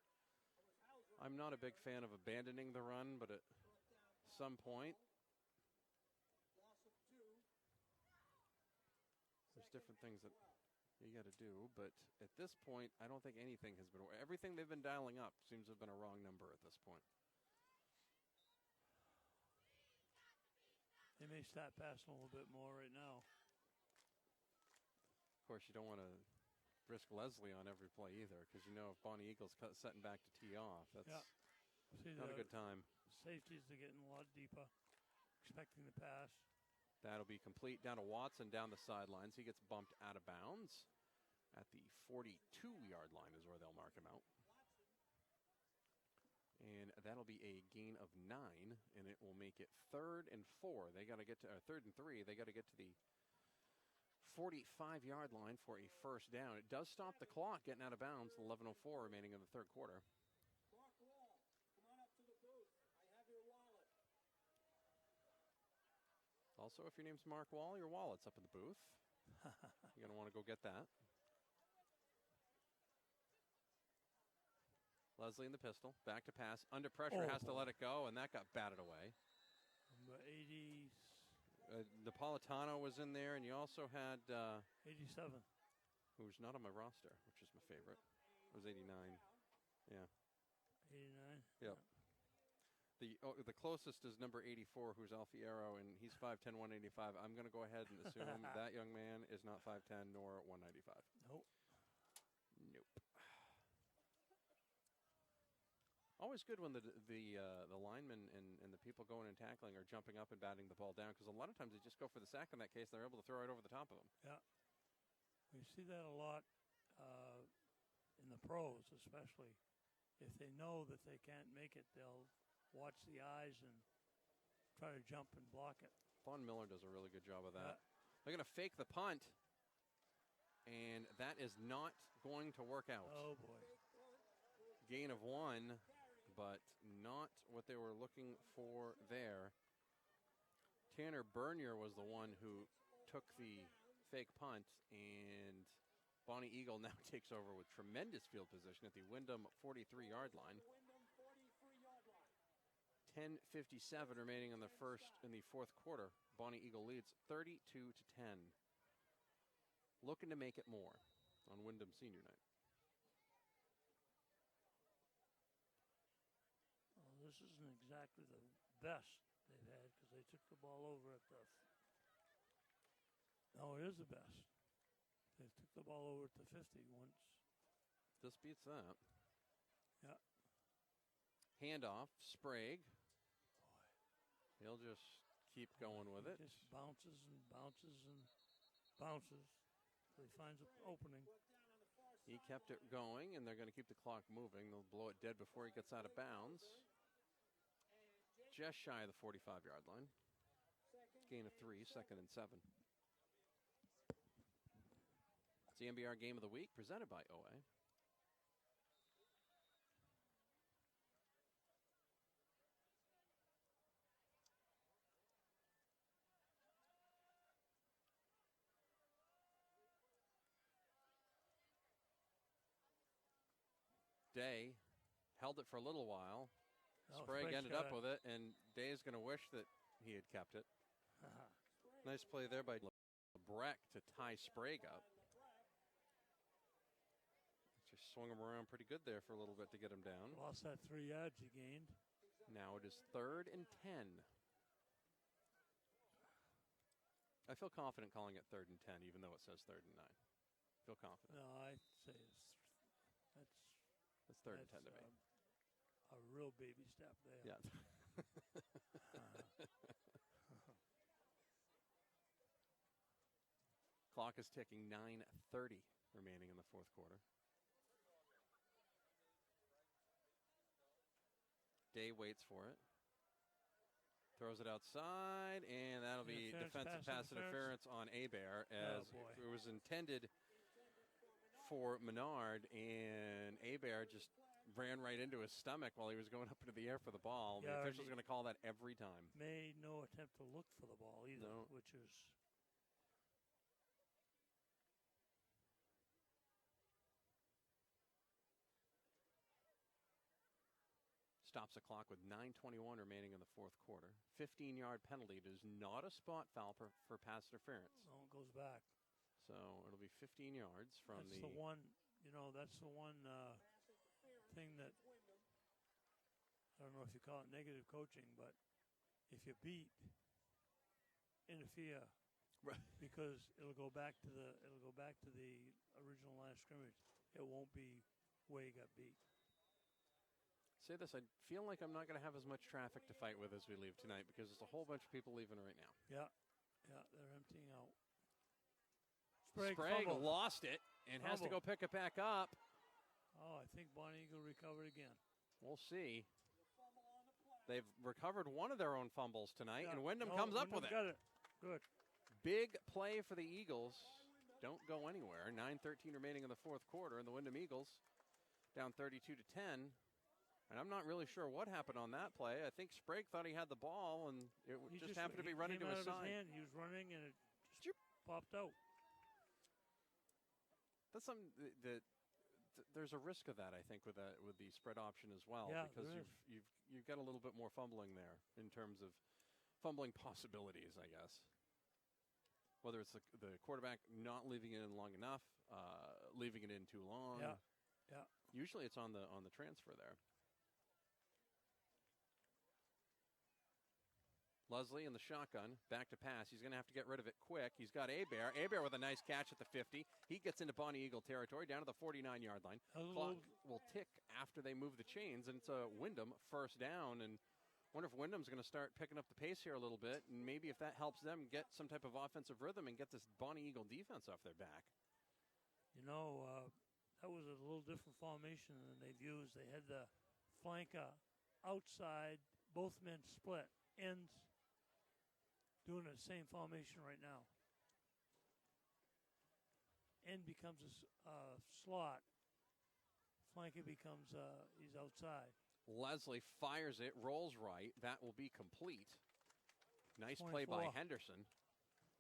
I'm not a big fan of abandoning the run, but at some point, there's different things that you got to do. But at this point, I don't think anything has been. Everything they've been dialing up seems to have been a wrong number at this point. They They may start passing a little bit more right now. Of course, you don't want to risk Leslie on every play either, because you know if Bonny Eagle's setting back to tee off, that's See, not a good time. Safeties are getting a lot deeper, expecting the pass. That'll be complete down to Watson down the sidelines. He gets bumped out of bounds at the 42-yard line is where they'll mark him out. And that'll be a gain of 9, and it will make it 3rd and 4. They got to get to 3rd and 3. They got to get to the 45-yard line for a first down. It does stop the clock getting out of bounds. 11:04 remaining in the third quarter. Mark Wall, come on up to the booth. I have your wallet. Also, if your name's Mark Wall, your wallet's up in the booth. You're going to want to go get that. Leslie in the pistol. Back to pass. Under pressure, has to let it go, and that got batted away. Number 80. Napolitano was in there, and you also had 87. who's not on my roster, which is my favorite. It was 89. Yeah. 89. Yep. The closest is number 84, who's Alfiero, and he's 5'10", 185. I'm going to go ahead and assume that young man is not 5'10", nor 195. Nope. Nope. Always good when the linemen and the people going and tackling are jumping up and batting the ball down, because a lot of times they just go for the sack in that case. They're able to throw it over the top of them. Yeah. We see that a lot in the pros, especially. If they know that they can't make it, they'll watch the eyes and try to jump and block it. Von Miller does a really good job of that. Yeah. They're going to fake the punt, and that is not going to work out. Oh, boy. Gain of 1, but not what they were looking for there. Tanner Bernier was the one who took the fake punt, and Bonny Eagle now takes over with tremendous field position at the Windham 43-yard line. 10:57 remaining in the fourth quarter. Bonny Eagle leads 32-10. Looking to make it more on Windham Senior Night. Well, this isn't exactly the best they've had, because they took the ball over at the... No, it is the best. They took the ball over at the 50 once. This beats that. Yeah. Handoff, Sprague. He'll just keep going with it. Just bounces and bounces and bounces. So he finds an opening. He kept it going, and they're going to keep the clock moving. They'll blow it dead before he gets out of bounds. Just shy of the 45-yard line. Gain of 3, 2nd and 7. It's the NBR Game of the Week presented by OA. Day held it for a little while. Sprague ended up with it, and Day's going to wish that he had kept it. Nice play there by Breck to tie Sprague up. Just swung him around pretty good there for a little bit to get him down. Lost that 3 yards he gained. Now it is 3rd and 10. I feel confident calling it 3rd and 10, even though it says 3rd and 9. Feel confident. No, I'd say It's 3rd and 10 to me. A real baby step there. Yeah. Clock is ticking. 9:30 remaining in the fourth quarter. Day waits for it. Throws it outside, and that'll be defensive pass interference on Hebert, as it was intended for Menard, and Hebert just ran right into his stomach while he was going up into the air for the ball. Yeah, the official's going to call that every time. Made no attempt to look for the ball either, which is... Stops the clock with 9:21 remaining in the fourth quarter. 15-yard penalty. It is not a spot foul for pass interference. No, it goes back. So it'll be 15 yards from that's the one, that's the one thing that, I don't know if you call it negative coaching, but if you beat, interfere Right. because it'll go back to the original line of scrimmage. It won't be where you got beat. Say this, I feel like I'm not going to have as much traffic to fight with as we leave tonight because there's a whole bunch of people leaving right now. Yeah, they're emptying out. Sprague lost it and has to go pick it back up. Oh, I think Bonny Eagle recovered again. We'll see. They've recovered one of their own fumbles tonight, and Windham No, comes up Windham with it. got it. Good. Big play for the Eagles. Don't go anywhere. 9:13 remaining in the fourth quarter, and the Windham Eagles down 32-10. And I'm not really sure what happened on that play. I think Sprague thought he had the ball, and it just happened to be running to his side. He was running, and it just popped out. That's something that there's a risk of that, I think, with the spread option as well, Yeah, because you've got a little bit more fumbling there in terms of fumbling possibilities, I guess. Whether it's the quarterback not leaving it in long enough, leaving it in too long. Yeah. Usually it's on the transfer there. Leslie in the shotgun, back to pass. He's going to have to get rid of it quick. He's got Hebert. Hebert with a nice catch at the 50. He gets into Bonny Eagle territory, down to the 49-yard line. Clock will tick after they move the chains, and it's a Windham first down. And wonder if Windham's going to start picking up the pace here a little bit, and maybe if that helps them get some type of offensive rhythm and get this Bonny Eagle defense off their back. You know, that was a little different formation than they've used. They had the flanker outside, both men split, ends. Doing the same formation right now. End becomes a slot. Flanker becomes he's outside. Leslie fires it, rolls right. That will be complete. Nice play by Henderson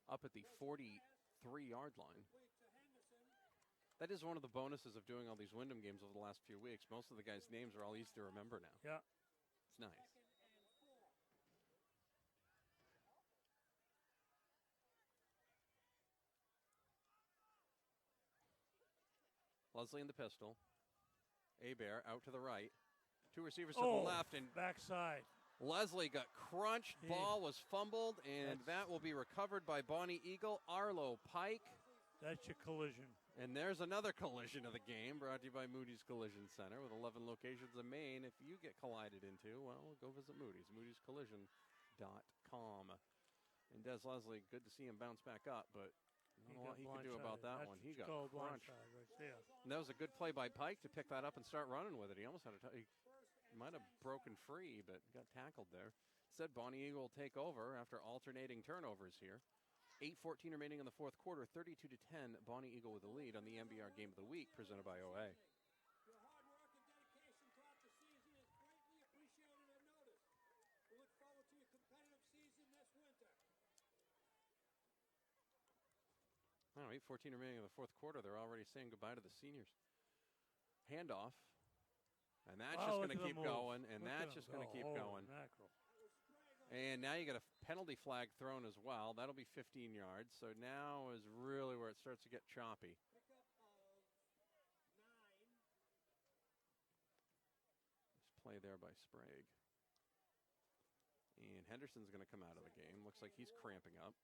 up at the 43-yard line. That is one of the bonuses of doing all these Windham games over the last few weeks. Most of the guys' names are all easy to remember now. Yeah. It's nice. Leslie in the pistol. Hebert out to the right. Two receivers to the left. And backside. Leslie got crunched. Ball was fumbled, and that will be recovered by Bonny Eagle. Arlo Pike. That's your collision. And there's another collision of the game, brought to you by Moody's Collision Center with 11 locations in Maine. If you get collided into, well, go visit Moody's, moodyscollision.com. And Des Leslie, good to see him bounce back up, but not a lot he could do about that one. He got crunched. Right there. And that was a good play by Pike to pick that up and start running with it. He almost had he might have broken free, but got tackled there. Said Bonny Eagle will take over after alternating turnovers here. 8:14 remaining in the fourth quarter, 32-10. Bonny Eagle with the lead on the MBR Game of the Week, presented by OA. Your hard work and dedication throughout the season is greatly appreciated and noticed. We look forward to your competitive season this winter. Now, 8:14 remaining in the fourth quarter. They're already saying goodbye to the seniors. Handoff. And that's just going to keep going, and that's just going to keep going. Mackerel. And now you got a penalty flag thrown as well. That'll be 15 yards. So now is really where it starts to get choppy. Pickup of 9. Nice play there by Sprague. And Henderson's going to come out of the game. Looks like he's cramping up.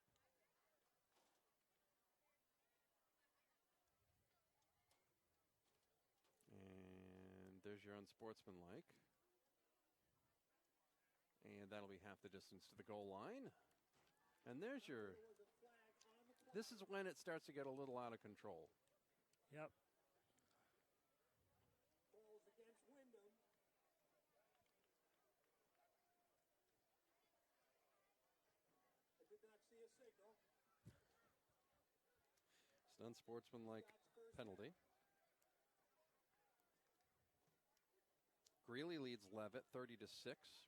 And there's your unsportsmanlike. And that'll be half the distance to the goal line. And there's your... This is when it starts to get a little out of control. Yep. Balls against Windham. I did not see a signal. It's an unsportsmanlike penalty. Greeley leads Levitt 30-6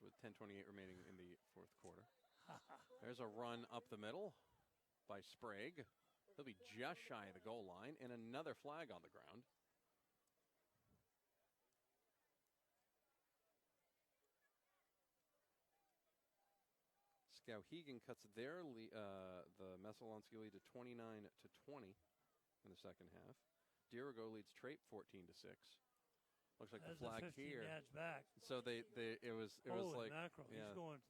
with 10:28 remaining in the fourth quarter. There's a run up the middle by Sprague. He'll be just shy of the goal line, and another flag on the ground. Skowhegan cuts the Messalonsky lead to 29-20 in the second half. Dirigo leads Trape 14-6. Looks like the flag here. Yards back. So it was Holy like mackerel. yeah. He's going.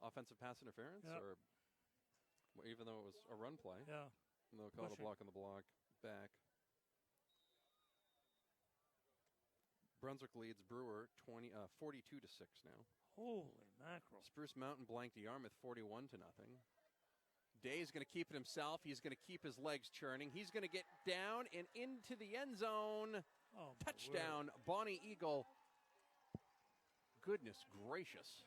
offensive pass interference, Yep. or even though it was a run play, Yeah. they'll call it a Pushing. block on the block back. Brunswick leads Brewer 42-6 now. Holy mackerel. Spruce Mountain blanked Yarmouth 41-0. Day's going to keep it himself. He's going to keep his legs churning. He's going to get down and into the end zone. Oh, my Touchdown, Bonny Eagle. Goodness gracious.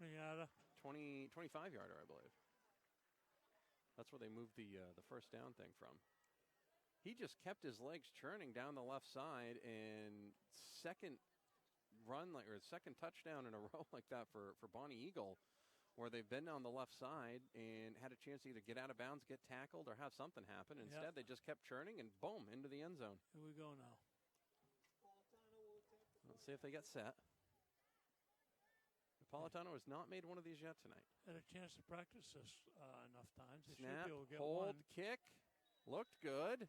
20-yarder. 25-yarder, I believe. That's where they moved the first down thing from. He just kept his legs churning down the left side, and second touchdown in a row like that for Bonny Eagle, where they've been on the left side and had a chance to either get out of bounds, get tackled, or have something happen. Instead, they just kept churning and boom, into the end zone. Here we go now. Let's see if they get set. Napolitano has not made one of these yet tonight. Had a chance to practice this enough times. They Snap, should be able to get hold, one. kick. Looked good.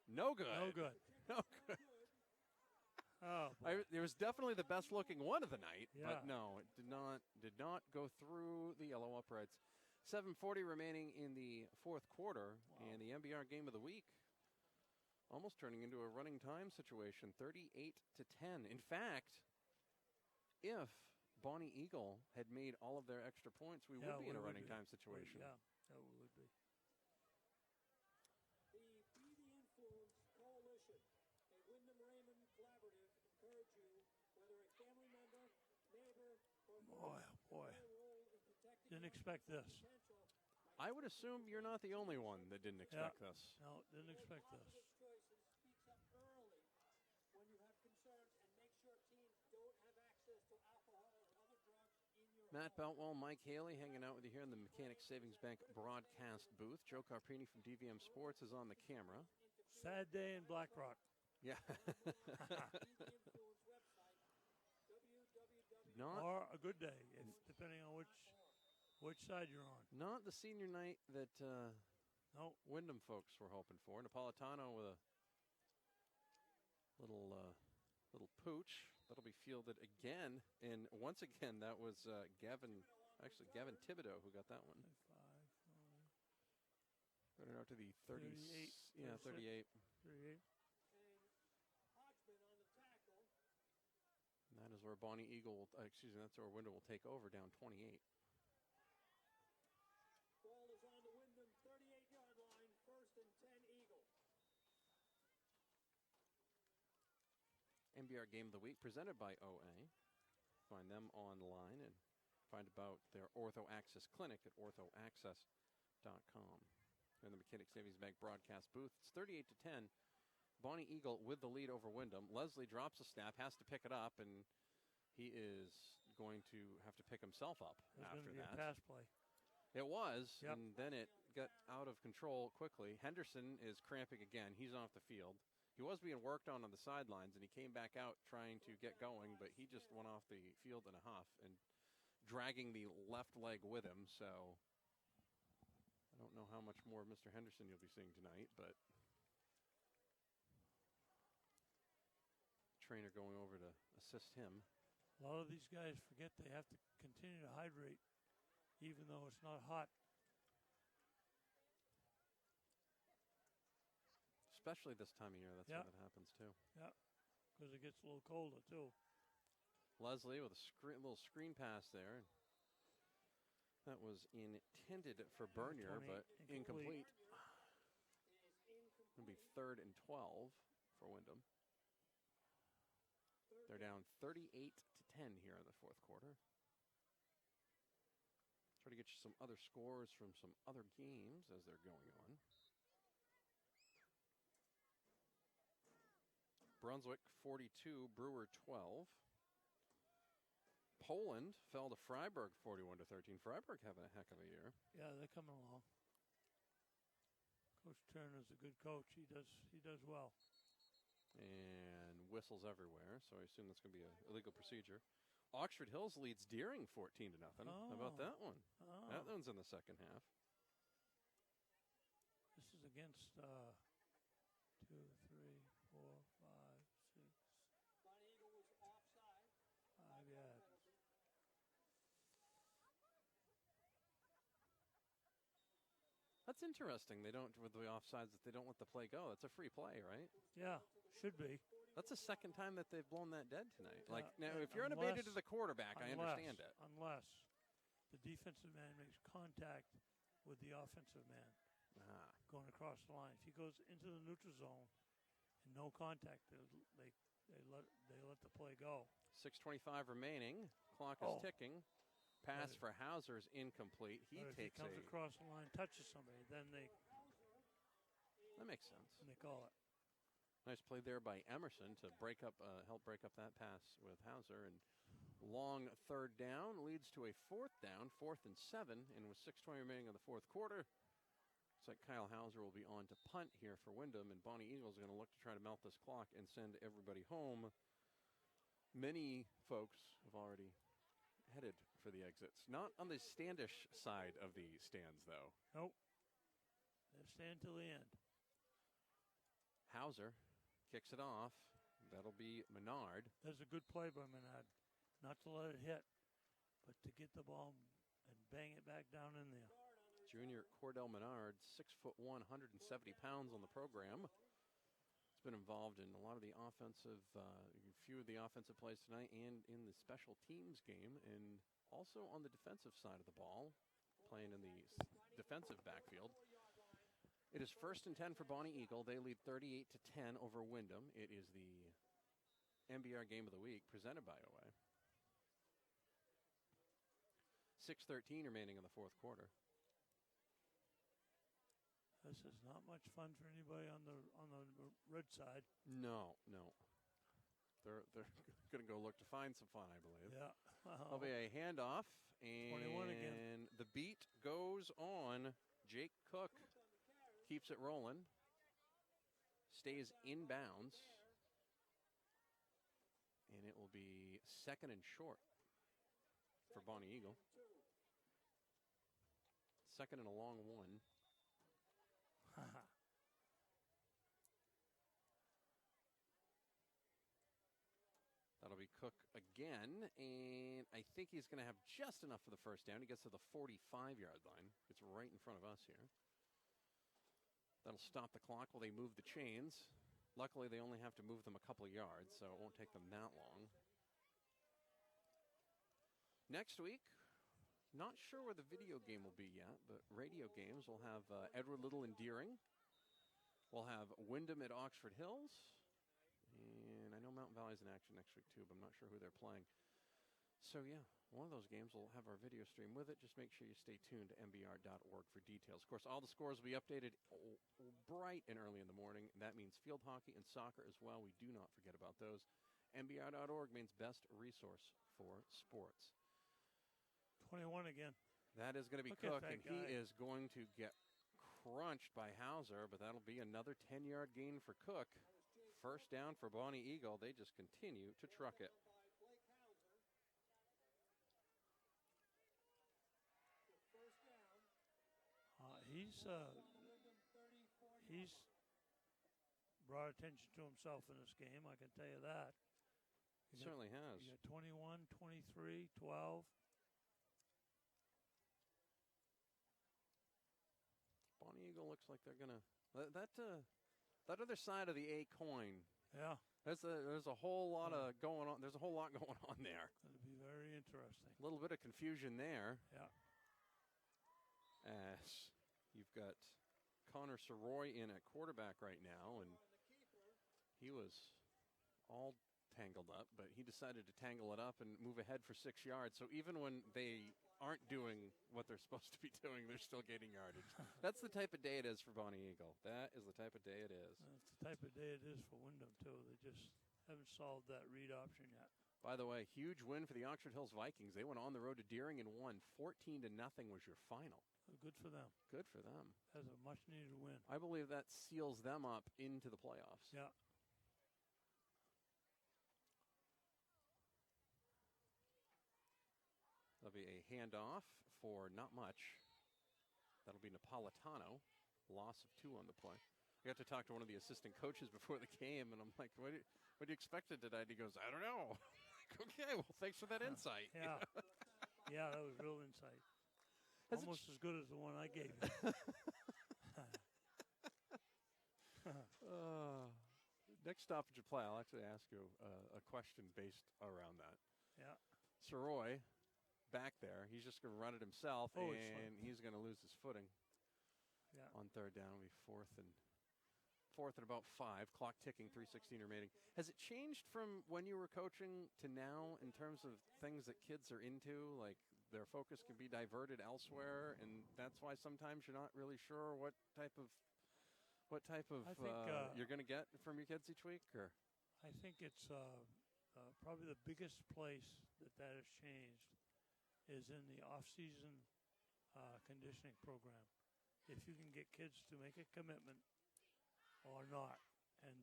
No good. No good. No good. Oh, boy. It was definitely the best looking one of the night, Yeah. but no, it did not go through the yellow uprights. 7:40 remaining in the fourth quarter, and the MBR game of the week almost turning into a running time situation, 38-10. In fact, if Bonny Eagle had made all of their extra points, we would be in a running time situation. Yeah, that we would be. The Be the Influence Coalition, a Windham Raymond collaborative, encourage you, whether a family member, neighbor, or Boy, oh boy. play a role in protecting Didn't your expect this. potential. I would assume you're not the only one that didn't expect this. No, didn't expect this. Positive choices speaks up early when you have concerns and make sure teens don't have access to alcohol or other drugs in your Matt home. Beltwell, Mike Haley hanging out with you here in the Mechanics Savings Bank broadcast booth. Joe Carpini from DVM Sports is on the camera. Sad day in Black Rock. Yeah. Be the Influence website, www. Not Or a good day, if, depending on which side you're on. not the senior night that No, Windham folks were hoping for. Napolitano with a little pooch. That'll be fielded again. And once again, that was Gavin Thibodeau who got that one. 5, Got it out to the 30, 38, yeah, 38. 38. And Hodgman on the tackle. And that is where Bonny Eagle, that's where Windham will take over down 28. Ball is on the Windham 38-yard line, 1st and 10 Eagle. MBR Game of the Week presented by OA. Find them online and find about their Ortho Access Clinic at orthoaccess.com. In the Mechanic Savings Bank broadcast booth, it's 38-10. Bonny Eagle with the lead over Windham. Leslie drops a snap, has to pick it up, and he is going to have to pick himself up There's after going to be that. a pass play. It was, Yep. and then it got out of control quickly. Henderson is cramping again. He's off the field. He was being worked on the sidelines, and he came back out trying to get going, but he just went off the field in a huff and dragging the left leg with him. So I don't know how much more of Mr. Henderson you'll be seeing tonight, but trainer going over to assist him. A lot of these guys forget they have to continue to hydrate, even though it's not hot. Especially this time of year, that's Yep. when that happens too. Yeah, because it gets a little colder, too. Leslie with a little screen pass there. That was intended for Bernier, 20, but incomplete. Is It'll be 3rd and 12 for Windham. They're down 38-10 here in the fourth quarter. Try to get you some other scores from some other games as they're going on. Brunswick 42, Brewer 12. Poland fell to Freiburg 41-13. Freiburg having a heck of a year. Yeah, they're coming along. Coach Turner's a good coach. He does well. And whistles everywhere, so I assume that's going to be a illegal procedure. Oxford Hills leads Deering 14-0. How about Oh. that one? Oh. That one's in the second half. This is against 2, 3, 4, 5, 6, Bonny Eagle was offside. 5, yeah. That's interesting. They don't, with the offsides, that they don't let the play go. That's a free play, right? Yeah, should be. That's the second time that they've blown that dead tonight. Yeah, Like, now, and if you're unabated to the quarterback, I understand it. Unless the defensive man makes contact with the offensive man going across the line. If he goes into the neutral zone and no contact, they let the play go. 6:25 remaining. Clock is ticking. Pass for Hauser is incomplete. He takes comes across the line, touches somebody, then that makes sense. they call it. Nice play there by Emerson to help break up that pass with Hauser. And long third down leads to a fourth down, 4th and 7. And with 6:20 remaining in the fourth quarter, looks like Kyle Hauser will be on to punt here for Windham. And Bonny Eagles are going to look to try to melt this clock and send everybody home. Many folks have already headed for the exits. Not on the Standish side of the stands, though. Nope. They stand till the end. Hauser kicks it off. That'll be Menard. That's a good play by Menard. Not to let it hit, but to get the ball and bang it back down in there. Junior Cordell Menard, 6'1", 170 pounds on the program. He's been involved in a lot of the offensive, few of the offensive plays tonight and in the special teams game, and also on the defensive side of the ball, playing in the defensive backfield. It is 1st and 10 for Bonny Eagle. They lead 38-10 over Windham. It is the MBR game of the week presented by OA. 6:13 remaining in the fourth quarter. This is not much fun for anybody on the red side. No. They're going to go look to find some fun, I believe. Yeah. There'll be a handoff, 21 again. And the beat goes on. Jake Cook keeps it rolling. Stays in bounds. And it will be 2nd and short for Bonny Eagle. 2nd and a long one. That'll be Cook again, and I think he's going to have just enough for the first down. He gets to the 45-yard line. It's right in front of us here. That'll stop the clock while they move the chains. Luckily, they only have to move them a couple of yards, so it won't take them that long. Next week, not sure where the video game will be yet, but radio games will have Edward Little and Deering. We'll have Windham at Oxford Hills. And I know Mountain Valley's in action next week, too, but I'm not sure who they're playing. So, yeah, one of those games will have our video stream with it. Just make sure you stay tuned to mbr.org for details. Of course, all the scores will be updated bright and early in the morning. That means field hockey and soccer as well. We do not forget about those. mbr.org means best resource for sports. 21 again. That is going to be Cook, and he is going to get crunched by Hauser, but that'll be another 10-yard gain for Cook. First down for Bonny Eagle. They just continue to truck it. He's brought attention to himself in this game, I can tell you that. He certainly has. You got 21, 23, 12. Bonny Eagle looks like they're going to... That other side of the A coin. Yeah. There's a whole lot of going on. There's a whole lot going on there. It'll be very interesting. A little bit of confusion there. Yeah. As you've got Connor Soroy in at quarterback right now, and he was all tangled up, but he decided to tangle it up and move ahead for 6 yards. So even when they aren't doing what they're supposed to be doing, they're still getting yardage. That's the type of day it is for Bonny Eagle. That is the type of day it is. That's the type of day it is for Windham, too. They just haven't solved that read option yet. By the way, huge win for the Oxford Hills Vikings. They went on the road to Deering and won. 14-0 was your final. Good for them. Good for them. That's a much-needed win. I believe that seals them up into the playoffs. Yeah. That'll be a handoff for not much. That'll be Napolitano. Loss of 2 on the play. I got to talk to one of the assistant coaches before the game, and I'm like, what do you expect today? And he goes, I don't know. Okay, well, thanks for that insight. Yeah. Yeah, that was real insight. Almost as good as the one I gave you. Next stoppage of play, I'll actually ask you a question based around that. Yeah. Soroy, back there, he's just going to run it himself, Oh, and he's going to lose his footing. Yeah. On third down, it'll be fourth and about 5. Clock ticking, 3:16 remaining. Has it changed from when you were coaching to now in terms of things that kids are into? Like their focus can be diverted elsewhere, and that's why sometimes you're not really sure what type of I think, you're going to get from your kids each week, or I think it's probably the biggest place that has changed is in the off-season conditioning program. If you can get kids to make a commitment or not, and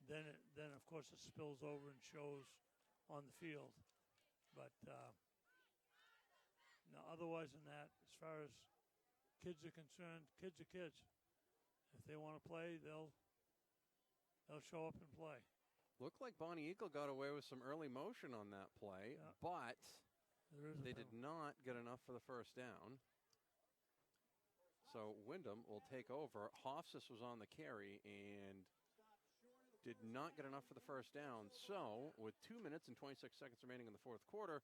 then of course it spills over and shows on the field. But no, otherwise than that, as far as kids are concerned, kids are kids. If they want to play, they'll show up and play. looked like Bonny Eagle got away with some early motion on that play, Yeah. but They did not get enough for the first down. So Windham will take over. Hofstas was on the carry and did not get enough for the first down. So with 2 minutes and 26 seconds remaining in the fourth quarter,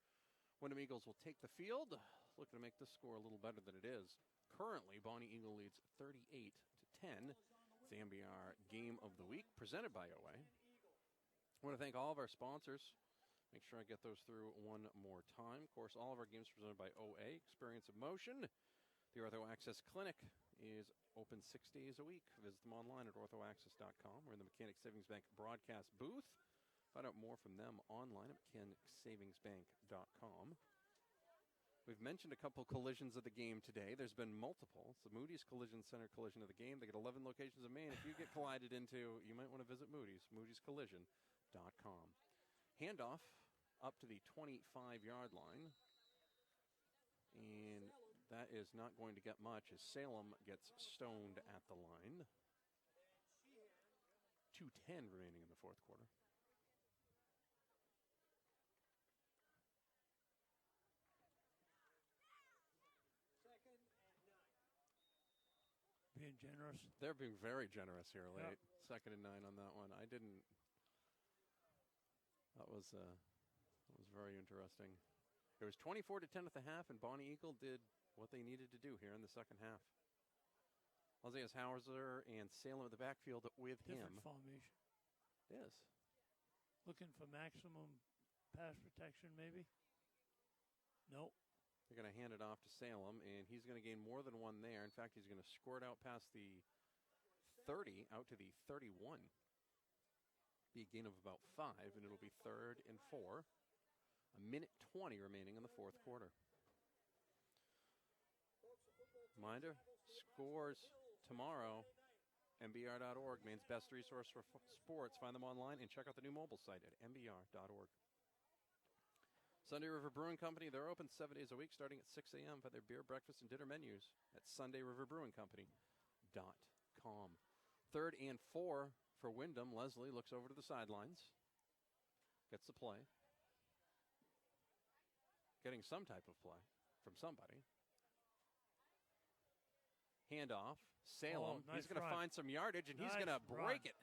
Windham Eagles will take the field, looking to make this score a little better than it is. Currently, Bonny Eagle leads 38-10. It's the MBR Game of the Week, presented by OA. I want to thank all of our sponsors. Make sure I get those through one more time. Of course, all of our games are presented by OA, Experience of Motion. The Ortho Access Clinic is open 6 days a week. Visit them online at orthoaccess.com. We're in the Mechanic Savings Bank broadcast booth. Find out more from them online at mechanicsavingsbank.com. We've mentioned a couple collisions of the game today. There's been multiple. It's the Moody's Collision Center collision of the game. They get 11 locations in Maine. If you get collided into, you might want to visit Moody's, moodyscollision.com. Handoff up to the 25-yard line. And that is not going to get much as Salem gets stoned at the line. 2:10 remaining in the fourth quarter. being generous. They're being very generous here late. Yeah. 2nd and 9 on that one. I didn't. That was very interesting. It was 24-10 at the half, and Bonny Eagle did what they needed to do here in the second half. Isaiah Hauser and Salem at the backfield with Different him. formation. It is. Looking for maximum pass protection, maybe? Nope. They're going to hand it off to Salem, and he's going to gain more than one there. In fact, he's going to squirt out past the 30, out to the 31. Be a gain of about 5, and it'll be 3rd and 4. A minute 20 remaining in the fourth quarter. Reminder, scores tomorrow. MBR.org, Maine's best resource for sports. Find them online and check out the new mobile site at MBR.org. Sunday River Brewing Company, they're open 7 days a week starting at 6 a.m. for their beer, breakfast, and dinner menus at SundayRiverBrewingCompany.com. 3rd and 4 for Windham. Leslie looks over to the sidelines. Gets the play. Getting some type of play from somebody. Handoff. Salem. Nice He's going to run. find some yardage, and he's Nice going to break run. it.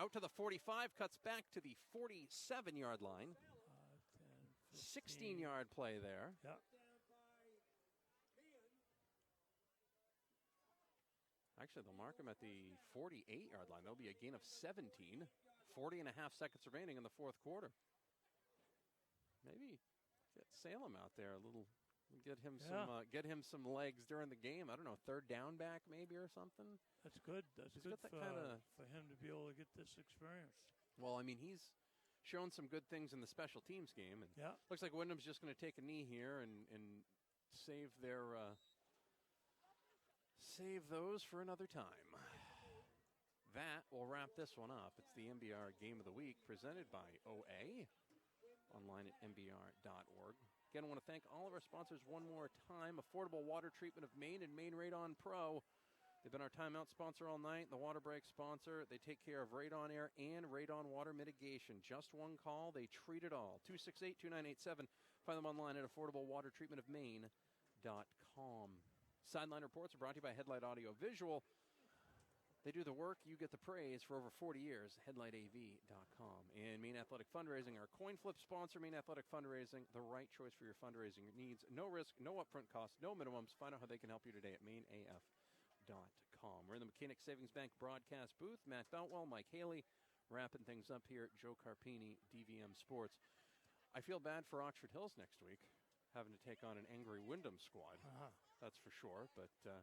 Out to the 45, cuts back to the 47-yard line. 16-yard play there. Yeah. Actually, they'll mark him at the 48-yard line. There'll be a gain of 17. 40 and a half seconds remaining in the fourth quarter. Maybe get Salem out there a little. Get him some legs during the game. I don't know, 3rd down back maybe or something. That's good. That's He's good got that for him to be able to get this experience. Well, I mean, he's shown some good things in the special teams game, and Yeah. looks like Windham's just going to take a knee here and save their save those for another time. That will wrap this one up. It's the MBR Game of the Week presented by OA, online at mbr.org. Again, I want to thank all of our sponsors one more time. Affordable Water Treatment of Maine and Maine Radon Pro. They've been our timeout sponsor all night, the water break sponsor. They take care of radon air and radon water mitigation. Just one call, they treat it all. 268-2987. Find them online at affordablewatertreatmentofmaine.com. Sideline reports are brought to you by Headlight Audio Visual. They do the work, you get the praise for over 40 years. HeadlightAV.com. And Maine Athletic Fundraising, our coin flip sponsor. Maine Athletic Fundraising, the right choice for your fundraising needs. No risk, no upfront costs, no minimums. Find out how they can help you today at MaineAF.com. We're in the Mechanic Savings Bank broadcast booth. Matt Boutwell, Mike Haley, wrapping things up here. Joe Carpini, DVM Sports. I feel bad for Oxford Hills next week, having to take on an angry Windham squad. That's for sure, but I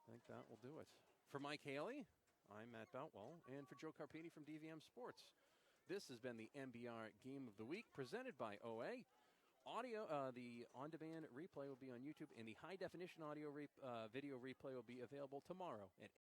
think that will do it. For Mike Haley, I'm Matt Boutwell, and for Joe Carpini from DVM Sports. This has been the MBR Game of the Week, presented by OA. Audio, the on-demand replay will be on YouTube, and the high-definition audio video replay will be available tomorrow at